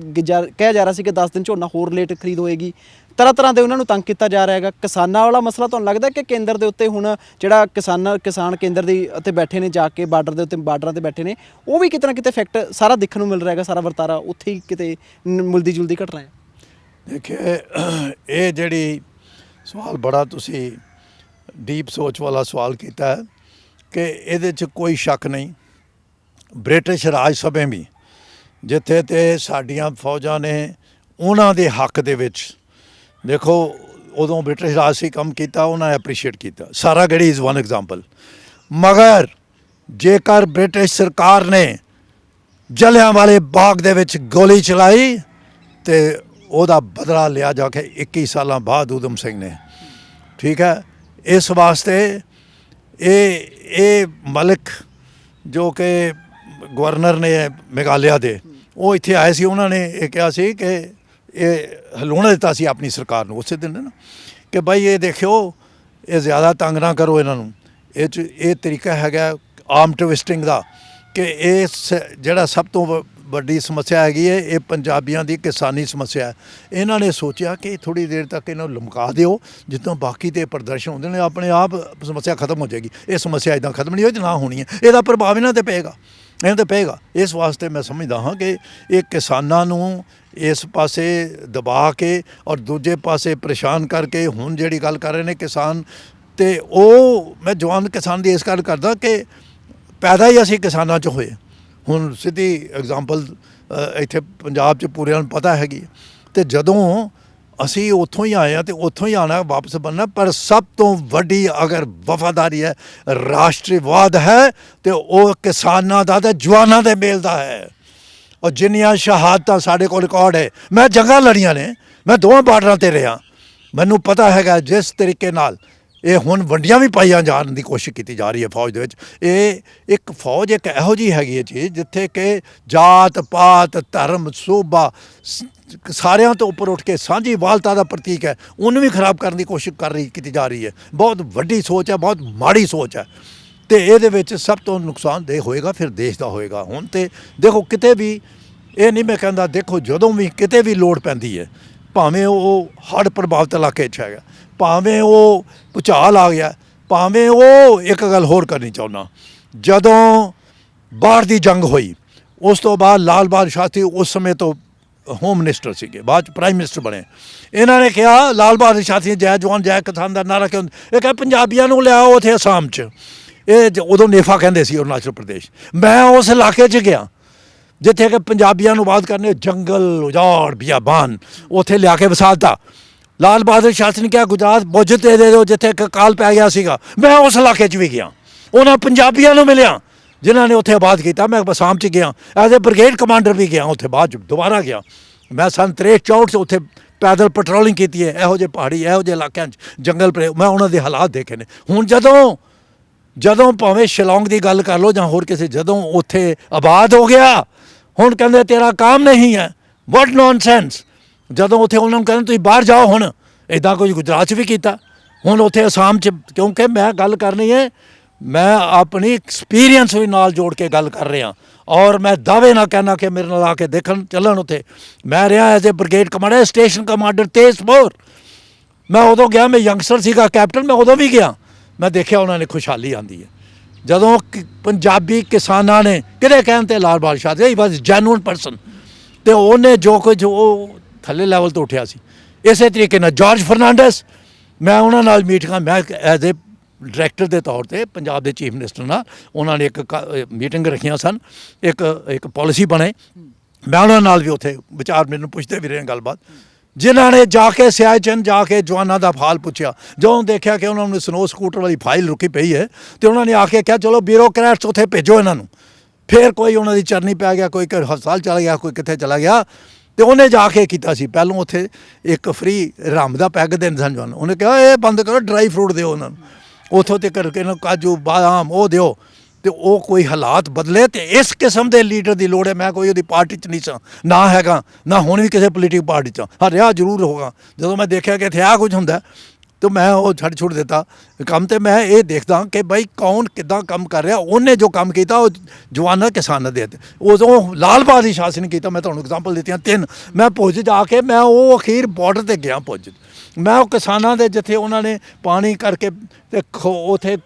ਰਿਹਾ ਸੀ ਕਿ 10 ਦਿਨ ਝੋਨਾ ਹੋਰ ਲੇਟ ਖਰੀਦ ਹੋਏਗੀ, ਤਰ੍ਹਾਂ ਦੇ ਉਹਨਾਂ ਨੂੰ ਤੰਗ ਕੀਤਾ ਜਾ ਰਿਹਾ ਹੈਗਾ। ਕਿਸਾਨਾਂ ਵਾਲਾ ਮਸਲਾ ਤੁਹਾਨੂੰ ਲੱਗਦਾ ਕਿ ਕੇਂਦਰ ਦੇ ਉੱਤੇ ਹੁਣ ਜਿਹੜਾ ਕਿਸਾਨ ਕੇਂਦਰ ਦੀ ਉੱਤੇ ਬੈਠੇ ਨੇ, ਜਾ ਕੇ ਬਾਰਡਰ ਦੇ ਉੱਤੇ ਬਾਰਡਰਾਂ ਤੇ ਬੈਠੇ ਨੇ, ਉਹ ਵੀ ਕਿਤੇ ਨਾ ਕਿਤੇ ਇਫੈਕਟ ਸਾਰਾ ਦੇਖਣ ਨੂੰ ਮਿਲ ਰਿਹਾ ਹੈਗਾ, ਸਾਰਾ ਵਰਤਾਰਾ ਉੱਥੇ ਹੀ ਕਿਤੇ ਮਿਲਦੀ ਜੁਲਦੀ ਘਟਨਾ ਹੈ? ਦੇਖਿਏ ਇਹ ਜਿਹੜੀ ਸਵਾਲ ਬੜਾ ਤੁਸੀਂ ਡੀਪ ਸੋਚ ਵਾਲਾ ਸਵਾਲ ਕੀਤਾ ਹੈ ਕਿ ਇਹਦੇ 'ਚ ਕੋਈ ਸ਼ੱਕ ਨਹੀਂ ਬ੍ਰਿਟਿਸ਼ ਰਾਜ ਸਭਾ ਵੀ ਜਿੱਥੇ ਤੇ ਸਾਡੀਆਂ ਫੌਜਾਂ ਨੇ ਉਹਨਾਂ ਦੇ ਹੱਕ ਦੇ ਵਿੱਚ, ਦੇਖੋ ਉਦੋਂ ਬ੍ਰਿਟਿਸ਼ ਰਾਜ ਸੀ ਕੰਮ ਕੀਤਾ, ਉਹਨਾਂ ਨੇ ਐਪਰੀਸ਼ੀਏਟ ਕੀਤਾ। Saragarhi is one example. ਮਗਰ ਜੇਕਰ ਬ੍ਰਿਟਿਸ਼ ਸਰਕਾਰ ਨੇ ਜਲਿਆਂਵਾਲੇ ਬਾਗ ਦੇ ਵਿੱਚ ਗੋਲੀ ਚਲਾਈ ਤੇ ਉਹਦਾ ਬਦਲਾ ਲਿਆ ਜਾ ਕੇ 21 ਸਾਲਾਂ ਬਾਅਦ ਊਧਮ ਸਿੰਘ ਨੇ, ਠੀਕ ਹੈ। ਇਸ ਵਾਸਤੇ ਇਹ ਮਲਿਕ ਜੋ ਕਿ ਗਵਰਨਰ ਨੇ ਮੇਘਾਲਿਆ ਦੇ, ਉਹ ਇੱਥੇ ਆਏ ਸੀ, ਉਹਨਾਂ ਨੇ ਇਹ ਕਿਹਾ ਸੀ ਕਿ ਇਹ ਹਲੂਣਾ ਦਿੱਤਾ ਸੀ ਆਪਣੀ ਸਰਕਾਰ ਨੂੰ ਉਸੇ ਦਿਨ ਨਾ ਕਿ ਭਾਈ ਇਹ ਦੇਖਿਓ ਇਹ ਜ਼ਿਆਦਾ ਤੰਗ ਨਾ ਕਰੋ ਇਹਨਾਂ ਨੂੰ। ਇਹ ਤਰੀਕਾ ਹੈਗਾ ਆਰਮ ਟਵਿਸਟਿੰਗ ਦਾ ਕਿ ਇਹ ਜਿਹੜਾ ਸਭ ਤੋਂ ਵੱਡੀ ਸਮੱਸਿਆ ਹੈਗੀ ਹੈ ਇਹ ਪੰਜਾਬੀਆਂ ਦੀ ਕਿਸਾਨੀ ਸਮੱਸਿਆ ਹੈ। ਇਹਨਾਂ ਨੇ ਸੋਚਿਆ ਕਿ ਥੋੜ੍ਹੀ ਦੇਰ ਤੱਕ ਇਹਨਾਂ ਨੂੰ ਲਮਕਾ ਦਿਓ, ਜਿੱਦੋਂ ਬਾਕੀ ਤੇ ਪ੍ਰਦਰਸ਼ਨ ਹੁੰਦੇ ਨੇ ਆਪਣੇ ਆਪ ਸਮੱਸਿਆ ਖਤਮ ਹੋ ਜਾਏਗੀ। ਇਹ ਸਮੱਸਿਆ ਇੱਦਾਂ ਖਤਮ ਨਹੀਂ ਹੋਈ, ਨਾ ਹੋਣੀ ਹੈ, ਇਹਦਾ ਪ੍ਰਭਾਵ ਇਹਨਾਂ 'ਤੇ ਪਏਗਾ, ਇਹਨਾਂ 'ਤੇ ਪਏਗਾ। ਇਸ ਵਾਸਤੇ ਮੈਂ ਸਮਝਦਾ ਹਾਂ ਕਿ ਇਹ ਕਿਸਾਨਾਂ ਨੂੰ ਇਸ ਪਾਸੇ ਦਬਾ ਕੇ ਔਰ ਦੂਜੇ ਪਾਸੇ ਪਰੇਸ਼ਾਨ ਕਰਕੇ ਹੁਣ ਜਿਹੜੀ ਗੱਲ ਕਰ ਰਹੇ ਨੇ ਕਿਸਾਨ, ਤੇ ਉਹ ਮੈਂ ਜਵਾਨ ਕਿਸਾਨ ਦੀ ਇਸ ਗੱਲ ਕਰਦਾ ਕਿ ਪੈਦਾ ਹੀ ਅਸੀਂ ਕਿਸਾਨਾਂ 'ਚ ਹੋਏ। ਹੁਣ ਸਿੱਧੀ ਐਗਜ਼ਾਮਪਲ ਇੱਥੇ ਪੰਜਾਬ 'ਚ ਪੂਰਿਆਂ ਨੂੰ ਪਤਾ ਹੈਗੀ, ਅਤੇ ਜਦੋਂ ਅਸੀਂ ਉੱਥੋਂ ਹੀ ਆਏ ਹਾਂ ਅਤੇ ਉੱਥੋਂ ਹੀ ਆਉਣਾ ਵਾਪਸ ਬਣਨਾ। ਪਰ ਸਭ ਤੋਂ ਵੱਡੀ ਅਗਰ ਵਫਾਦਾਰੀ ਹੈ, ਰਾਸ਼ਟਰੀਵਾਦ ਹੈ, ਅਤੇ ਉਹ ਕਿਸਾਨਾਂ ਦਾ ਅਤੇ ਜਵਾਨਾਂ ਦੇ ਮੇਲ ਦਾ ਹੈ। ਔਰ ਜਿੰਨੀਆਂ ਸ਼ਹਾਦਤਾਂ ਸਾਡੇ ਕੋਲ ਰਿਕਾਰਡ ਹੈ, ਮੈਂ ਜੰਗਾਂ ਲੜੀਆਂ ਨੇ, ਮੈਂ ਦੋਵਾਂ ਬਾਰਡਰਾਂ ਤੇ ਰਿਹਾ, ਮੈਨੂੰ ਪਤਾ ਹੈਗਾ ਜਿਸ ਤਰੀਕੇ ਨਾਲ ਇਹ ਹੁਣ ਵੰਡੀਆਂ ਵੀ ਪਾਈਆਂ ਜਾਣ ਦੀ ਕੋਸ਼ਿਸ਼ ਕੀਤੀ ਜਾ ਰਹੀ ਹੈ ਫੌਜ ਦੇ ਵਿੱਚ। ਇਹ ਇੱਕ ਫੌਜ ਇੱਕ ਇਹੋ ਜਿਹੀ ਹੈਗੀ ਹੈ ਚੀਜ਼ ਜਿੱਥੇ ਕਿ ਜਾਤ ਪਾਤ ਧਰਮ ਸੋਭਾ ਸਾਰਿਆਂ ਤੋਂ ਉੱਪਰ ਉੱਠ ਕੇ ਸਾਂਝੀ ਵਾਲਤਾ ਦਾ ਪ੍ਰਤੀਕ ਹੈ, ਉਹਨੂੰ ਵੀ ਖਰਾਬ ਕਰਨ ਦੀ ਕੋਸ਼ਿਸ਼ ਕੀਤੀ ਜਾ ਰਹੀ ਹੈ। ਬਹੁਤ ਵੱਡੀ ਸੋਚ ਹੈ, ਬਹੁਤ ਮਾੜੀ ਸੋਚ ਹੈ, ਤੇ ਇਹਦੇ ਵਿੱਚ ਸਭ ਤੋਂ ਨੁਕਸਾਨਦੇਹ ਹੋਏਗਾ ਫਿਰ ਦੇਸ਼ ਦਾ ਹੋਏਗਾ। ਹੁਣ ਤੇ ਦੇਖੋ ਕਿਤੇ ਵੀ ਇਹ ਨਹੀਂ ਮੈਂ ਕਹਿੰਦਾ, ਦੇਖੋ ਜਦੋਂ ਵੀ ਕਿਤੇ ਵੀ ਲੋੜ ਪੈਂਦੀ ਹੈ, ਭਾਵੇਂ ਉਹ ਹੜ੍ਹ ਪ੍ਰਭਾਵਿਤ ਇਲਾਕੇ 'ਚ ਹੈਗਾ, ਭਾਵੇਂ ਉਹ ਭੁਚਾਲ ਆ ਗਿਆ, ਭਾਵੇਂ ਉਹ ਇੱਕ ਗੱਲ ਹੋਰ ਕਰਨੀ ਚਾਹੁੰਦਾ, ਜਦੋਂ ਬਾਹਰ ਦੀ ਜੰਗ ਹੋਈ ਉਸ ਤੋਂ ਬਾਅਦ ਲਾਲ ਬਹਾਦਰ ਸ਼ਾਸਤਰੀ ਉਸ ਸਮੇਂ ਤੋਂ ਹੋਮ ਮਿਨਿਸਟਰ ਸੀਗੇ, ਬਾਅਦ 'ਚ ਪ੍ਰਾਈਮ ਮਿਨਿਸਟਰ ਬਣੇ। ਇਹਨਾਂ ਨੇ ਕਿਹਾ ਲਾਲ ਬਹਾਦਰ ਸ਼ਾਸਤਰੀ ਜੈ ਜਵਾਨ ਜੈ ਕਿਸਾਨ ਦਾ ਨਾਰਾ ਕਿਉਂ, ਇਹ ਕਿਹਾ ਪੰਜਾਬੀਆਂ ਨੂੰ ਲਿਆਓ ਉੱਥੇ ਅਸਾਮ 'ਚ, ਇਹ ਉਦੋਂ ਨੇਫਾ ਕਹਿੰਦੇ ਸੀ ਅਰੁਣਾਚਲ ਪ੍ਰਦੇਸ਼। ਮੈਂ ਉਸ ਇਲਾਕੇ 'ਚ ਗਿਆ ਜਿੱਥੇ ਕਿ ਪੰਜਾਬੀਆਂ ਨੂੰ ਬਾਤ ਕਰਨੇ ਜੰਗਲ ਉਜਾੜ ਬਿਆਬਾਨ, ਉੱਥੇ ਲਿਆ ਕੇ ਵਸਾਤਾ। ਲਾਲ ਬਹਾਦਰ ਸ਼ਾਸਤਰੀ ਨੇ ਕਿਹਾ ਗੁਜਰਾਤ ਬੁੱਝ ਤੇ ਦੇ ਦਿਓ ਜਿੱਥੇ ਇੱਕ ਕਾਲ ਪੈ ਗਿਆ ਸੀਗਾ। ਮੈਂ ਉਸ ਇਲਾਕੇ 'ਚ ਵੀ ਗਿਆ, ਉਹਨਾਂ ਪੰਜਾਬੀਆਂ ਨੂੰ ਮਿਲਿਆ ਜਿਨ੍ਹਾਂ ਨੇ ਉੱਥੇ ਆਬਾਦ ਕੀਤਾ। ਮੈਂ ਅਸਾਮ 'ਚ ਗਿਆ ਐਜ਼ ਏ ਬ੍ਰਿਗੇਡ ਕਮਾਂਡਰ ਵੀ ਗਿਆ, ਉੱਥੇ ਬਾਅਦ 'ਚ ਦੁਬਾਰਾ ਗਿਆ। ਮੈਂ ਸੰਨ 63-64 'ਚ ਉੱਥੇ ਪੈਦਲ ਪੈਟਰੋਲਿੰਗ ਕੀਤੀ ਹੈ, ਇਹੋ ਜਿਹੇ ਪਹਾੜੀ ਇਹੋ ਜਿਹੇ ਇਲਾਕਿਆਂ 'ਚ ਜੰਗਲ ਮੈਂ ਉਹਨਾਂ ਦੇ ਹਾਲਾਤ ਦੇਖੇ ਨੇ। ਹੁਣ ਜਦੋਂ ਭਾਵੇਂ ਸ਼ਿਲੌਂਗ ਦੀ ਗੱਲ ਕਰ ਲਓ ਜਾਂ ਹੋਰ ਕਿਸੇ, ਜਦੋਂ ਉੱਥੇ ਆਬਾਦ ਹੋ ਗਿਆ ਹੁਣ ਕਹਿੰਦੇ ਤੇਰਾ ਕੰਮ ਨਹੀਂ ਹੈ, ਵਾਟ ਨੌਨਸੈਂਸ। ਜਦੋਂ ਉੱਥੇ ਉਹਨਾਂ ਨੂੰ ਕਹਿੰਦੇ ਤੁਸੀਂ ਬਾਹਰ ਜਾਓ, ਹੁਣ ਇੱਦਾਂ ਕੁਝ ਗੁਜਰਾਤ 'ਚ ਵੀ ਕੀਤਾ, ਹੁਣ ਉੱਥੇ ਅਸਾਮ 'ਚ, ਕਿਉਂਕਿ ਮੈਂ ਗੱਲ ਕਰਨੀ ਹੈ, ਮੈਂ ਆਪਣੀ ਐਕਸਪੀਰੀਅੰਸ ਵੀ ਨਾਲ ਜੋੜ ਕੇ ਗੱਲ ਕਰ ਰਿਹਾ, ਔਰ ਮੈਂ ਦਾਅਵੇ ਨਾਲ ਕਹਿਣਾ ਕਿ ਮੇਰੇ ਨਾਲ ਆ ਕੇ ਦੇਖਣ ਚੱਲਣ। ਉੱਥੇ ਮੈਂ ਰਿਹਾ as a brigade commander, station commander Tezpur. ਮੈਂ ਉਦੋਂ ਗਿਆ, ਮੈਂ ਯੰਗਸਟਰ ਸੀਗਾ ਕੈਪਟਨ, ਮੈਂ ਉਦੋਂ ਵੀ ਗਿਆ, ਮੈਂ ਦੇਖਿਆ ਉਹਨਾਂ ਨੇ ਖੁਸ਼ਹਾਲੀ ਆਉਂਦੀ ਹੈ ਜਦੋਂ ਪੰਜਾਬੀ ਕਿਸਾਨਾਂ ਨੇ ਕਿਹੜੇ ਕਹਿਣ 'ਤੇ ਲਾਲ ਬਹਾਦਰ ਸ਼ਾਸਤਰੀ ਹੀ ਵਾਸ ਜੈਨੂਅਨ ਪਰਸਨ, ਅਤੇ ਉਹਨੇ ਜੋ ਕੁਝ ਉਹ ਥੱਲੇ ਲੈਵਲ ਤੋਂ ਉੱਠਿਆ ਸੀ। ਇਸੇ ਤਰੀਕੇ ਨਾਲ ਜਾਰਜ ਫਰਨਾਂਡਸ, ਮੈਂ ਉਹਨਾਂ ਨਾਲ ਮੀਟਿੰਗਾਂ, ਮੈਂ ਐਜ਼ ਏ ਡਾਇਰੈਕਟਰ ਦੇ ਤੌਰ ਤੇ ਪੰਜਾਬ ਦੇ ਚੀਫ ਮਿਨਿਸਟਰ ਨਾਲ ਉਹਨਾਂ ਨੇ ਇੱਕ ਮੀਟਿੰਗ ਰੱਖੀਆਂ ਸਨ, ਇੱਕ ਪਾਲਿਸੀ ਬਣੇ, ਮੈਂ ਉਹਨਾਂ ਨਾਲ ਵੀ ਉੱਥੇ ਵਿਚਾਰ ਮੈਨੂੰ ਪੁੱਛਦੇ ਵੀ ਰਹੇ ਗੱਲਬਾਤ। ਜਿਨ੍ਹਾਂ ਨੇ ਜਾ ਕੇ ਸਿਆਚਿਨ ਜਾ ਕੇ ਜਵਾਨਾਂ ਦਾ ਹਾਲ ਪੁੱਛਿਆ, ਜਦੋਂ ਦੇਖਿਆ ਕਿ ਉਹਨਾਂ ਨੂੰ ਸਨੋ ਸਕੂਟਰ ਵਾਲੀ ਫਾਈਲ ਰੁਕੀ ਪਈ ਹੈ, ਤੇ ਉਹਨਾਂ ਨੇ ਆ ਕੇ ਕਿਹਾ ਚਲੋ ਬਿਊਰੋਕਰੈਟਸ ਉੱਥੇ ਭੇਜੋ ਇਹਨਾਂ ਨੂੰ। ਫਿਰ ਕੋਈ ਉਹਨਾਂ ਦੀ ਚਰਨੀ ਪੈ ਗਿਆ, ਕੋਈ ਹਸਪਤਾਲ ਚਲਾ ਗਿਆ, ਕੋਈ ਕਿੱਥੇ ਚਲਾ ਗਿਆ, ਤੇ ਉਹਨੇ ਜਾ ਕੇ ਕੀਤਾ ਸੀ ਪਹਿਲੋਂ ਉੱਥੇ ਇੱਕ ਫ੍ਰੀ ਰੰਮ ਦਾ ਪੈਗ ਦਿੰਦੇ ਸਨ ਜਵਾਨ। ਉਹਨੇ ਕਿਹਾ ਇਹ ਬੰਦ ਕਰੋ, ਡਰਾਈ ਫਰੂਟ ਦਿਓ ਉਹਨਾਂ ਨੂੰ, ਉੱਥੋਂ ਤੇ ਕਰਕੇ ਇਹਨਾਂ ਕਾਜੂ ਬਾਦਾਮ ਉਹ ਦਿਓ, ਤੇ ਉਹ ਕੋਈ ਹਾਲਾਤ ਬਦਲੇ। ਤੇ ਇਸ ਕਿਸਮ ਦੇ ਲੀਡਰ ਦੀ ਲੋੜ ਹੈ। ਮੈਂ ਕੋਈ ਉਹਦੀ ਪਾਰਟੀ 'ਚ ਨਹੀਂ ਸਾਂ, ਨਾ ਹੈਗਾ, ਨਾ ਹੁਣ ਵੀ ਕਿਸੇ ਪੋਲੀਟੀਕਲ ਪਾਰਟੀ 'ਚ ਹਾਂ, ਰਿਹਾ ਜ਼ਰੂਰ ਹੋਗਾ। ਜਦੋਂ ਮੈਂ ਦੇਖਿਆ ਕਿ ਇੱਥੇ ਆਹ ਕੁਝ ਹੁੰਦਾ ਤਾਂ ਮੈਂ ਉਹ ਛੱਡ ਦਿੱਤਾ ਕੰਮ, ਤੇ ਮੈਂ ਇਹ ਦੇਖਦਾ ਕਿ ਬਾਈ ਕੌਣ ਕਿੱਦਾਂ ਕੰਮ ਕਰ ਰਿਹਾ। ਉਹਨੇ ਜੋ ਕੰਮ ਕੀਤਾ ਉਹ ਜਵਾਨਾਂ ਕਿਸਾਨਾਂ ਦੇ ਉਦੋਂ ਲਾਲ ਬਹਾਦਰ ਸ਼ਾਸਤਰੀ ਨੇ ਕੀਤਾ। ਮੈਂ ਤੁਹਾਨੂੰ ਐਗਜ਼ਾਮਪਲ ਦਿੱਤੀਆਂ 3। ਮੈਂ ਭੁੱਜ ਜਾ ਕੇ ਮੈਂ ਉਹ ਅਖੀਰ ਬਾਰਡਰ 'ਤੇ ਗਿਆ ਭੁੱਜ, ਮੈਂ ਉਹ ਕਿਸਾਨਾਂ ਦੇ ਜਿੱਥੇ ਉਹਨਾਂ ਨੇ ਪਾਣੀ ਕਰਕੇ ਤੇ ਉੱਥੇ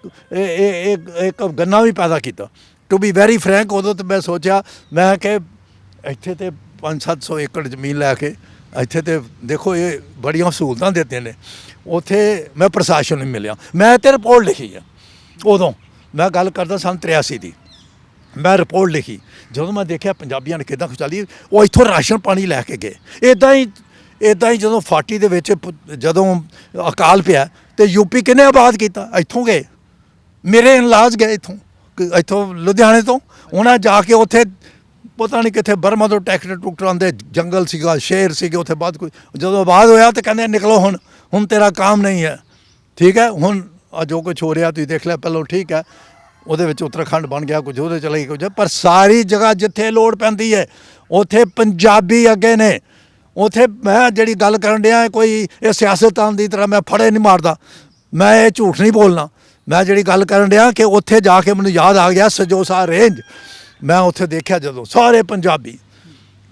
ਇੱਕ ਗੰਨਾ ਵੀ ਪੈਦਾ ਕੀਤਾ। ਟੂ ਬੀ ਵੈਰੀ ਫਰੈਂਕ, ਉਦੋਂ ਤਾਂ ਮੈਂ ਸੋਚਿਆ ਮੈਂ ਕਿ ਇੱਥੇ ਤੇ 500-700 ਏਕੜ ਜ਼ਮੀਨ ਲੈ ਕੇ ਇੱਥੇ ਤੇ ਦੇਖੋ ਇਹ ਬੜੀਆਂ ਸਹੂਲਤਾਂ ਦਿੱਤੀਆਂ ਨੇ, ਉੱਥੇ ਮੈਂ ਪ੍ਰਸ਼ਾਸਨ ਨੂੰ ਮਿਲਿਆ। ਮੈਂ ਤੇ ਰਿਪੋਰਟ ਲਿਖੀ ਆ, ਉਦੋਂ ਮੈਂ ਗੱਲ ਕਰਦਾ ਸੰਨ 83 ਦੀ, ਮੈਂ ਰਿਪੋਰਟ ਲਿਖੀ। ਜਦੋਂ ਮੈਂ ਦੇਖਿਆ ਪੰਜਾਬੀਆਂ ਨੇ ਕਿੱਦਾਂ ਖੁਸ਼ਹਾਲੀ, ਉਹ ਇੱਥੋਂ ਰਾਸ਼ਨ ਪਾਣੀ ਲੈ ਕੇ ਗਏ। ਇੱਦਾਂ ਹੀ ਜਦੋਂ ਫਾਟੀ ਦੇ ਵਿੱਚ ਜਦੋਂ ਅਕਾਲ ਪਿਆ ਤੇ ਯੂਪੀ ਕਿਹਨੇ ਆਬਾਦ ਕੀਤਾ, ਇੱਥੋਂ ਗਏ, ਮੇਰੇ ਇਨਲਾਜ ਗਏ ਇੱਥੋਂ ਲੁਧਿਆਣੇ ਤੋਂ। ਉਹਨਾਂ ਜਾ ਕੇ ਉੱਥੇ ਪਤਾ ਨਹੀਂ ਕਿੱਥੇ ਬਰਮਾ ਤੋਂ ਟਰੈਕਟਰ ਆਉਂਦੇ, ਜੰਗਲ ਸੀਗਾ, ਸ਼ੇਰ ਸੀਗੇ ਉੱਥੇ। ਬਾਅਦ ਕੋਈ ਜਦੋਂ ਆਬਾਦ ਹੋਇਆ ਤਾਂ ਕਹਿੰਦੇ ਨਿਕਲੋ, ਹੁਣ ਤੇਰਾ ਕੰਮ ਨਹੀਂ ਹੈ, ਠੀਕ ਹੈ। ਹੁਣ ਜੋ ਕੁਛ ਹੋ ਰਿਹਾ ਤੁਸੀਂ ਦੇਖ ਲਿਆ ਪਹਿਲਾਂ, ਠੀਕ ਹੈ, ਉਹਦੇ ਵਿੱਚ ਉੱਤਰਾਖੰਡ ਬਣ ਗਿਆ ਕੁਝ, ਉਹਦੇ ਚਲੇ ਗਏ ਕੁਝ, ਪਰ ਸਾਰੀ ਜਗ੍ਹਾ ਜਿੱਥੇ ਲੋੜ ਪੈਂਦੀ ਹੈ ਉੱਥੇ ਪੰਜਾਬੀ ਅੱਗੇ ਨੇ। ਉੱਥੇ ਮੈਂ ਜਿਹੜੀ ਗੱਲ ਕਰਨ ਡਿਆ, ਕੋਈ ਇਹ ਸਿਆਸਤਦਾਨ ਦੀ ਤਰ੍ਹਾਂ ਮੈਂ ਫੜੇ ਨਹੀਂ ਮਾਰਦਾ, ਮੈਂ ਇਹ ਝੂਠ ਨਹੀਂ ਬੋਲਣਾ। ਮੈਂ ਜਿਹੜੀ ਗੱਲ ਕਰਨ ਡਿਆ ਕਿ ਉੱਥੇ ਜਾ ਕੇ ਮੈਨੂੰ ਯਾਦ ਆ ਗਿਆ ਸਜੋਸਾ ਰੇਂਜ। ਮੈਂ ਉੱਥੇ ਦੇਖਿਆ ਜਦੋਂ ਸਾਰੇ ਪੰਜਾਬੀ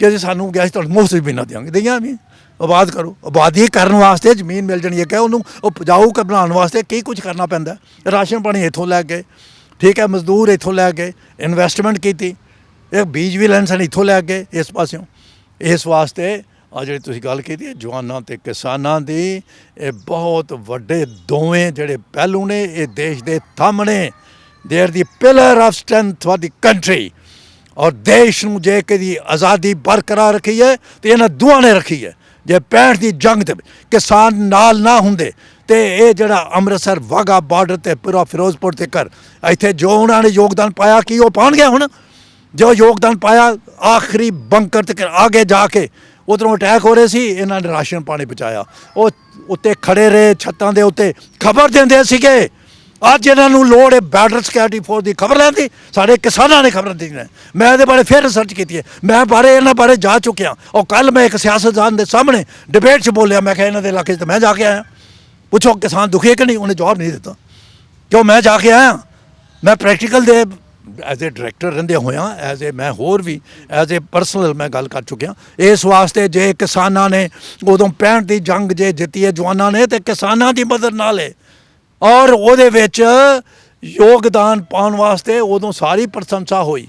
ਕਿ ਜੀ ਸਾਨੂੰ ਗਿਆ ਸੀ ਤੁਹਾਨੂੰ ਮੁਫਤ ਜ਼ਮੀਨਾਂ ਦਿਆਂਗੇ, ਦਈਆਂ ਵੀ ਆਬਾਦ ਕਰੋ। ਆਬਾਦੀ ਕਰਨ ਵਾਸਤੇ ਜ਼ਮੀਨ ਮਿਲ ਜਾਣੀ ਹੈ ਕਿ ਉਹਨੂੰ ਉਪਜਾਊ ਬਣਾਉਣ ਵਾਸਤੇ ਕੀ ਕੁਝ ਕਰਨਾ ਪੈਂਦਾ। ਰਾਸ਼ਨ ਪਾਣੀ ਇੱਥੋਂ ਲੈ ਕੇ, ਠੀਕ ਹੈ, ਮਜ਼ਦੂਰ ਇੱਥੋਂ ਲੈ ਕੇ ਇਨਵੈਸਟਮੈਂਟ ਕੀਤੀ, ਇਹ ਬੀਜ ਵੀ ਲੈਣ ਸਨ ਇੱਥੋਂ ਲੈ ਕੇ ਇਸ ਪਾਸਿਓਂ। ਇਸ ਵਾਸਤੇ ਆ ਜਿਹੜੀ ਤੁਸੀਂ ਗੱਲ ਕੀਤੀ ਜਵਾਨਾਂ ਅਤੇ ਕਿਸਾਨਾਂ ਦੀ, ਇਹ ਬਹੁਤ ਵੱਡੇ ਦੋਵੇਂ ਜਿਹੜੇ ਪਹਿਲੂ ਨੇ, ਇਹ ਦੇਸ਼ ਦੇ ਥੰਮ ਨੇ। They are the pillar of strength for the country. ਔਰ ਦੇਸ਼ ਨੂੰ ਜੇ ਕਦੀ ਆਜ਼ਾਦੀ ਬਰਕਰਾਰ ਰੱਖੀ ਹੈ ਤੇ ਇਹਨਾਂ ਦੋਵਾਂ ਨੇ ਰੱਖੀ ਹੈ। ਜੇ 65 ਦੀ ਜੰਗ ਤੇ ਕਿਸਾਨ ਨਾਲ ਨਾ ਹੁੰਦੇ ਤੇ ਇਹ ਜਿਹੜਾ ਅੰਮ੍ਰਿਤਸਰ ਵਾਹਗਾ ਬਾਰਡਰ ਤੇ ਪੂਰਾ ਫਿਰੋਜ਼ਪੁਰ ਤੱਕ ਇੱਥੇ ਜੋ ਉਹਨਾਂ ਨੇ ਯੋਗਦਾਨ ਪਾਇਆ ਕੀ ਉਹ ਪਾਉਣਗੇ ਹੁਣ? ਜੋ ਯੋਗਦਾਨ ਪਾਇਆ ਆਖਰੀ ਬੰਕਰ ਤੱਕ ਆਗੇ ਜਾ ਕੇ ਉਧਰੋਂ ਅਟੈਕ ਹੋ ਰਹੇ ਸੀ, ਇਹਨਾਂ ਨੇ ਰਾਸ਼ਨ ਪਾਣੀ ਪਹੁੰਚਾਇਆ। ਉਹ ਉੱਤੇ ਖੜੇ ਰਹੇ ਛੱਤਾਂ ਦੇ ਉੱਤੇ, ਖਬਰ ਦਿੰਦੇ ਸੀਗੇ। ਅੱਜ ਇਹਨਾਂ ਨੂੰ ਲੋੜ ਹੈ ਬਾਰਡਰ ਸਿਕਿਉਰਿਟੀ ਫੋਰਸ ਦੀ ਖਬਰ ਲੈਣ ਦੀ, ਸਾਡੇ ਕਿਸਾਨਾਂ ਨੇ ਖਬਰ ਦਿੱਤੀ ਨੇ। ਮੈਂ ਇਹਦੇ ਬਾਰੇ ਫਿਰ ਰਿਸਰਚ ਕੀਤੀ ਹੈ, ਮੈਂ ਇਹਨਾਂ ਬਾਰੇ ਜਾ ਚੁੱਕਿਆ। ਔਰ ਕੱਲ ਮੈਂ ਇੱਕ ਸਿਆਸਤਦਾਨ ਦੇ ਸਾਹਮਣੇ ਡਿਬੇਟ 'ਚ ਬੋਲਿਆ, ਮੈਂ ਕਿਹਾ ਇਹਨਾਂ ਦੇ ਇਲਾਕੇ 'ਚ ਤਾਂ ਮੈਂ ਜਾ ਕੇ ਆਇਆ, ਪੁੱਛੋ ਕਿਸਾਨ ਦੁਖੀ ਹੈ ਕਿ ਨਹੀਂ। ਉਹਨੇ ਜਵਾਬ ਨਹੀਂ ਦਿੱਤਾ, ਕਿਉਂ ਮੈਂ ਜਾ ਕੇ ਆਇਆ। ਮੈਂ ਪ੍ਰੈਕਟੀਕਲ ਦੇ ਐਜ਼ ਏ ਡਾਇਰੈਕਟਰ ਰਹਿੰਦੇ ਹੋਇਆ, ਐਜ਼ ਏ ਮੈਂ ਹੋਰ ਵੀ ਐਜ਼ ਏ ਪਰਸਨਲ ਮੈਂ ਗੱਲ ਕਰ ਚੁੱਕਿਆ। ਇਸ ਵਾਸਤੇ ਜੇ ਕਿਸਾਨਾਂ ਨੇ ਉਦੋਂ 65 ਦੀ ਜੰਗ ਜੇ ਜਿੱਤੀ ਹੈ ਜਵਾਨਾਂ ਨੇ, ਤੇ ਕਿਸਾਨਾਂ ਦੀ ਮਦਦ ਨਾਲ ਹੈ। ਔਰ ਉਹਦੇ ਵਿੱਚ ਯੋਗਦਾਨ ਪਾਉਣ ਵਾਸਤੇ ਉਦੋਂ ਸਾਰੀ ਪ੍ਰਸ਼ੰਸਾ ਹੋਈ।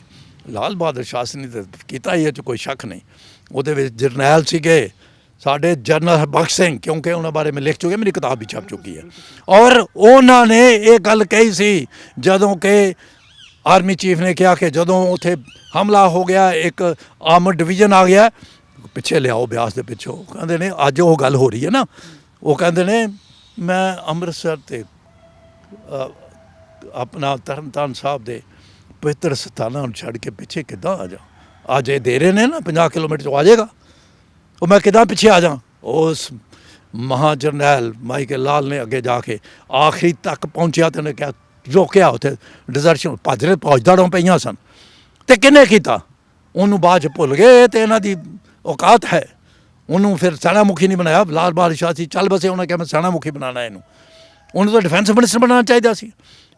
ਲਾਲ ਬਹਾਦਰ ਸ਼ਾਸਤਰੀ ਨੇ ਤਾਂ ਕੀਤਾ ਹੀ, ਇਹ 'ਚ ਕੋਈ ਸ਼ੱਕ ਨਹੀਂ। ਉਹਦੇ ਵਿੱਚ ਜਰਨੈਲ ਸੀਗੇ ਸਾਡੇ ਜਨਰਲ ਹਰਬਖਸ਼ ਸਿੰਘ, ਕਿਉਂਕਿ ਉਹਨਾਂ ਬਾਰੇ ਮੈਂ ਲਿਖ ਚੁੱਕਿਆ, ਮੇਰੀ ਕਿਤਾਬ ਵੀ ਛਪ ਚੁੱਕੀ ਹੈ। ਔਰ ਉਹਨਾਂ ਨੇ ਇਹ ਗੱਲ ਕਹੀ ਸੀ ਜਦੋਂ ਕਿ ਆਰਮੀ ਚੀਫ ਨੇ ਕਿਹਾ ਕਿ ਜਦੋਂ ਉੱਥੇ ਹਮਲਾ ਹੋ ਗਿਆ, ਇੱਕ ਆਰਮਡ ਡਿਵੀਜ਼ਨ ਆ ਗਿਆ, ਪਿੱਛੇ ਲਿਆਓ ਬਿਆਸ ਦੇ ਪਿੱਛੋਂ। ਕਹਿੰਦੇ ਨੇ ਅੱਜ ਉਹ ਗੱਲ ਹੋ ਰਹੀ ਹੈ ਨਾ, ਉਹ ਕਹਿੰਦੇ ਨੇ ਮੈਂ ਅੰਮ੍ਰਿਤਸਰ ਤੇ ਆਪਣਾ ਤਰਨਤਾਰਨ ਸਾਹਿਬ ਦੇ ਪਵਿੱਤਰ ਸਥਾਨਾਂ ਨੂੰ ਛੱਡ ਕੇ ਪਿੱਛੇ ਕਿੱਦਾਂ ਆ ਜਾ। ਅੱਜ ਇਹ ਦੇ ਰਹੇ ਨੇ ਨਾ 50 ਕਿਲੋਮੀਟਰ 'ਚ ਆ ਜਾਏਗਾ, ਉਹ ਮੈਂ ਕਿੱਦਾਂ ਪਿੱਛੇ ਆ ਜਾ। ਉਸ ਮਹਾ ਜਰਨੈਲ ਮਾਈਕਲ ਲਾਲ ਨੇ ਅੱਗੇ ਜਾ ਕੇ ਆਖਰੀ ਤੱਕ ਪਹੁੰਚਿਆ ਤੇ ਉਹਨੇ ਕਿਹਾ ਰੋਕਿਆ, ਉੱਥੇ ਡਿਜ਼ਰਸ਼ਨ ਭੌਜਦਾੜਾਂ ਪਈਆਂ ਸਨ। ਤੇ ਕਿਹਨੇ ਕੀਤਾ ਉਹਨੂੰ ਬਾਅਦ 'ਚ ਭੁੱਲ ਗਏ, ਤੇ ਇਹਨਾਂ ਦੀ ਔਕਾਤ ਹੈ। ਉਹਨੂੰ ਫਿਰ ਸੈਨਾ ਮੁਖੀ ਨਹੀਂ ਬਣਾਇਆ। ਲਾਲ ਬਹਾਦਰ ਸ਼ਾਸਤਰੀ ਚੱਲ ਬਸੇ, ਉਹਨਾਂ ਕਿਹਾ ਮੈਂ ਸੈਨਾ ਮੁਖੀ ਬਣਾਉਣਾ ਇਹਨੂੰ। ਉਹਨੂੰ ਤਾਂ ਡਿਫੈਂਸ ਮਿਨਿਸਟਰ ਬਣਾਉਣਾ ਚਾਹੀਦਾ ਸੀ।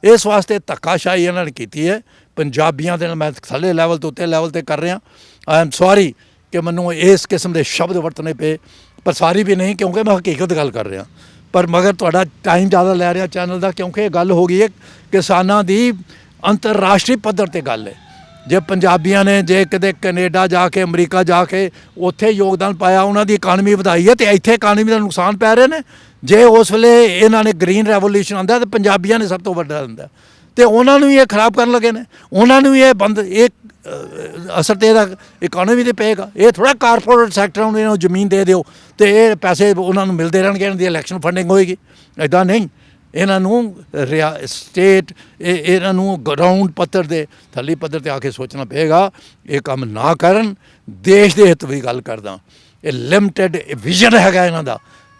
ਇਸ ਵਾਸਤੇ ਧੱਕਾਸ਼ਾਹੀ ਇਹਨਾਂ ਨੇ ਕੀਤੀ ਹੈ ਪੰਜਾਬੀਆਂ ਦੇ ਨਾਲ। ਮੈਂ ਥੱਲੇ ਲੈਵਲ ਤੋਂ ਉੱਤੇ ਲੈਵਲ 'ਤੇ ਕਰ ਰਿਹਾ। ਆਈ ਐਮ ਸੌਰੀ ਕਿ ਮੈਨੂੰ ਇਸ ਕਿਸਮ ਦੇ ਸ਼ਬਦ ਵਰਤਣੇ ਪਏ, ਪਰ ਸਾਰੀ ਵੀ ਨਹੀਂ, ਕਿਉਂਕਿ ਮੈਂ ਹਕੀਕਤ ਗੱਲ ਕਰ ਰਿਹਾ। ਪਰ ਮਗਰ ਤੁਹਾਡਾ ਟਾਈਮ ਜ਼ਿਆਦਾ ਲੈ ਰਿਹਾ ਚੈਨਲ ਦਾ, ਕਿਉਂਕਿ ਇਹ ਗੱਲ ਹੋ ਗਈ ਹੈ ਕਿਸਾਨਾਂ ਦੀ ਅੰਤਰਰਾਸ਼ਟਰੀ ਪੱਧਰ 'ਤੇ ਗੱਲ ਹੈ। ਜੇ ਪੰਜਾਬੀਆਂ ਨੇ ਜੇ ਕਿਤੇ ਕੈਨੇਡਾ ਜਾ ਕੇ ਅਮਰੀਕਾ ਜਾ ਕੇ ਉੱਥੇ ਯੋਗਦਾਨ ਪਾਇਆ, ਉਹਨਾਂ ਦੀ ਇਕਾਨਮੀ ਵਧਾਈ ਹੈ, ਤੇ ਇੱਥੇ ਇਕਾਨਮੀ ਦਾ ਨੁਕਸਾਨ ਪੈ ਰਹੇ ਨੇ। ਜੇ ਉਸ ਵੇਲੇ ਇਹਨਾਂ ਨੇ ਗ੍ਰੀਨ ਰੈਵੋਲੂਸ਼ਨ ਆਉਂਦਾ, ਤਾਂ ਪੰਜਾਬੀਆਂ ਨੇ ਸਭ ਤੋਂ ਵੱਡਾ ਹੁੰਦਾ, ਤੇ ਉਹਨਾਂ ਨੂੰ ਵੀ ਇਹ ਖਰਾਬ ਕਰਨ ਲੱਗੇ ਨੇ। ਉਹਨਾਂ ਨੂੰ ਇਹ ਇਹ ਅਸਰ ਤੇ ਇਹਦਾ ਇਕਾਨਮੀ 'ਤੇ ਪਏਗਾ। ਇਹ ਥੋੜ੍ਹਾ ਕਾਰਪੋਰੇਟ ਸੈਕਟਰਾਂ ਨੂੰ ਇਹਨਾਂ ਜ਼ਮੀਨ ਦੇ ਦਿਓ ਤੇ ਇਹ ਪੈਸੇ ਉਹਨਾਂ ਨੂੰ ਮਿਲਦੇ ਰਹਿਣਗੇ, ਇਹਨਾਂ ਦੀ ਇਲੈਕਸ਼ਨ ਫੰਡਿੰਗ ਹੋਏਗੀ। ਇੱਦਾਂ ਨਹੀਂ, ਇਹਨਾਂ ਨੂੰ ਸਟੇਟ ਇਹਨਾਂ ਨੂੰ ਗਰਾਊਂਡ ਪੱਧਰ ਦੇ ਥੱਲੇ ਪੱਧਰ 'ਤੇ ਆ ਕੇ ਸੋਚਣਾ ਪਏਗਾ। ਇਹ ਕੰਮ ਨਾ ਕਰਨ। ਦੇਸ਼ ਦੇ ਹਿੱਤ ਦੀ ਗੱਲ ਕਰਦਾ, ਇਹ ਲਿਮਟਿਡ ਵਿਜ਼ਨ ਹੈਗਾ ਇਹਨਾਂ ਦਾ।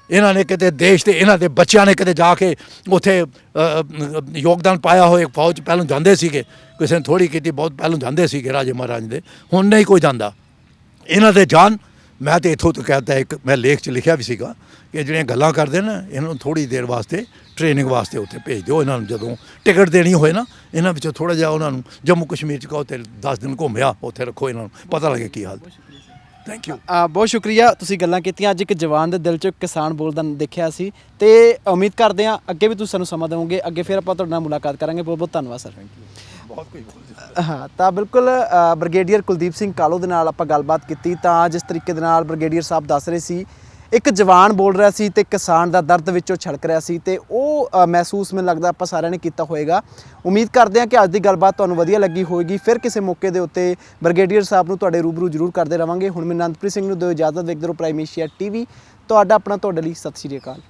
ਇਹਨਾਂ ਨੇ ਕਿਤੇ ਦੇਸ਼ ਦੇ ਇਹਨਾਂ ਦੇ ਬੱਚਿਆਂ ਨੇ ਕਿਤੇ ਜਾ ਕੇ ਉੱਥੇ ਯੋਗਦਾਨ ਪਾਇਆ ਹੋਏ। ਫੌਜ ਪਹਿਲਾਂ ਜਾਂਦੇ ਸੀਗੇ, ਕਿਸੇ ਨੇ ਥੋੜ੍ਹੀ ਕੀਤੀ, ਬਹੁਤ ਪਹਿਲਾਂ ਜਾਂਦੇ ਸੀਗੇ ਰਾਜੇ ਮਹਾਰਾਜ ਦੇ, ਹੁਣ ਨਹੀਂ ਕੋਈ ਜਾਂਦਾ। ਇਹਨਾਂ ਦੇ ਜਾਨ। ਮੈਂ ਤਾਂ ਇੱਥੋਂ ਤੋਂ ਕਹਿਤਾ, ਇੱਕ ਮੈਂ ਲੇਖ 'ਚ ਲਿਖਿਆ ਵੀ ਸੀਗਾ ਕਿ ਜਿਹੜੀਆਂ ਗੱਲਾਂ ਕਰਦੇ ਨਾ, ਇਹਨਾਂ ਨੂੰ ਥੋੜ੍ਹੀ ਦੇਰ ਵਾਸਤੇ ਟ੍ਰੇਨਿੰਗ ਵਾਸਤੇ ਉੱਥੇ ਭੇਜ ਦਿਓ। ਇਹਨਾਂ ਨੂੰ ਜਦੋਂ ਟਿਕਟ ਦੇਣੀ ਹੋਏ ਨਾ, ਇਹਨਾਂ ਵਿੱਚੋਂ ਥੋੜ੍ਹਾ ਜਿਹਾ ਉਹਨਾਂ ਨੂੰ ਜੰਮੂ ਕਸ਼ਮੀਰ 'ਚ ਕਹੋ ਤੇ 10 ਦਿਨ ਘੁੰਮਿਆ, ਉੱਥੇ ਰੱਖੋ, ਇਹਨਾਂ ਨੂੰ ਪਤਾ ਲੱਗੇ ਕੀ ਹਾਲ। Thank you. ਬਹੁਤ ਸ਼ੁਕਰੀਆ, ਤੁਸੀਂ ਗੱਲਾਂ ਕੀਤੀਆਂ। ਅੱਜ ਇੱਕ ਜਵਾਨ ਦੇ ਦਿਲ 'ਚ ਕਿਸਾਨ ਬੋਲਦਾ ਦੇਖਿਆ ਸੀ, ਤੇ ਉਮੀਦ ਕਰਦੇ ਹਾਂ ਅੱਗੇ ਵੀ ਤੁਸੀਂ ਸਾਨੂੰ ਸਮਾਂ ਦੇਵੋਗੇ। ਅੱਗੇ ਫਿਰ ਆਪਾਂ ਤੁਹਾਡੇ ਨਾਲ ਮੁਲਾਕਾਤ ਕਰਾਂਗੇ। ਬਹੁਤ ਬਹੁਤ ਧੰਨਵਾਦ ਸਰ। ਬਹੁਤ ਕੁਝ ਹਾਂ, ਤਾਂ ਬਿਲਕੁਲ ਬ੍ਰਿਗੇਡੀਅਰ ਕੁਲਦੀਪ ਸਿੰਘ ਕਾਲੋ ਦੇ ਨਾਲ ਆਪਾਂ ਗੱਲਬਾਤ ਕੀਤੀ। ਤਾਂ ਜਿਸ ਤਰੀਕੇ ਦੇ ਨਾਲ ਬ੍ਰਿਗੇਡੀਅਰ ਸਾਹਿਬ ਦੱਸ ਰਹੇ ਸੀ, ਇੱਕ ਜਵਾਨ ਬੋਲ ਰਿਹਾ ਸੀ ਤੇ ਕਿਸਾਨ ਦਾ ਦਰਦ ਵਿੱਚੋਂ ਛਲਕ ਰਿਹਾ ਸੀ, ਤੇ ਉਹ ਮਹਿਸੂਸ ਮੈਨੂੰ ਲੱਗਦਾ ਆਪਾਂ ਸਾਰਿਆਂ ਨੇ ਕੀਤਾ ਹੋਏਗਾ। ਉਮੀਦ ਕਰਦੇ ਹਾਂ ਕਿ ਅੱਜ ਦੀ ਗੱਲਬਾਤ ਤੁਹਾਨੂੰ ਵਧੀਆ ਲੱਗੀ ਹੋਏਗੀ। ਫਿਰ ਕਿਸੇ ਮੌਕੇ ਦੇ ਉੱਤੇ ਬ੍ਰਿਗੇਡੀਅਰ ਸਾਹਿਬ ਨੂੰ ਤੁਹਾਡੇ ਰੂਬਰੂ ਜ਼ਰੂਰ ਕਰਦੇ ਰਵਾਂਗੇ। ਹੁਣ ਮੈਂ ਅਨੰਦਪ੍ਰੀਤ ਸਿੰਘ ਨੂੰ ਦਿਓ ਇਜਾਜ਼ਤ। ਦੇਖਦੇ ਰਹੋ ਪ੍ਰਾਈਮ ਏਸ਼ੀਆ TV। ਤੁਹਾਡਾ ਆਪਣਾ ਤੁਹਾਡੇ ਲਈ ਸਤਿ ਸ਼੍ਰੀ ਅਕਾਲ।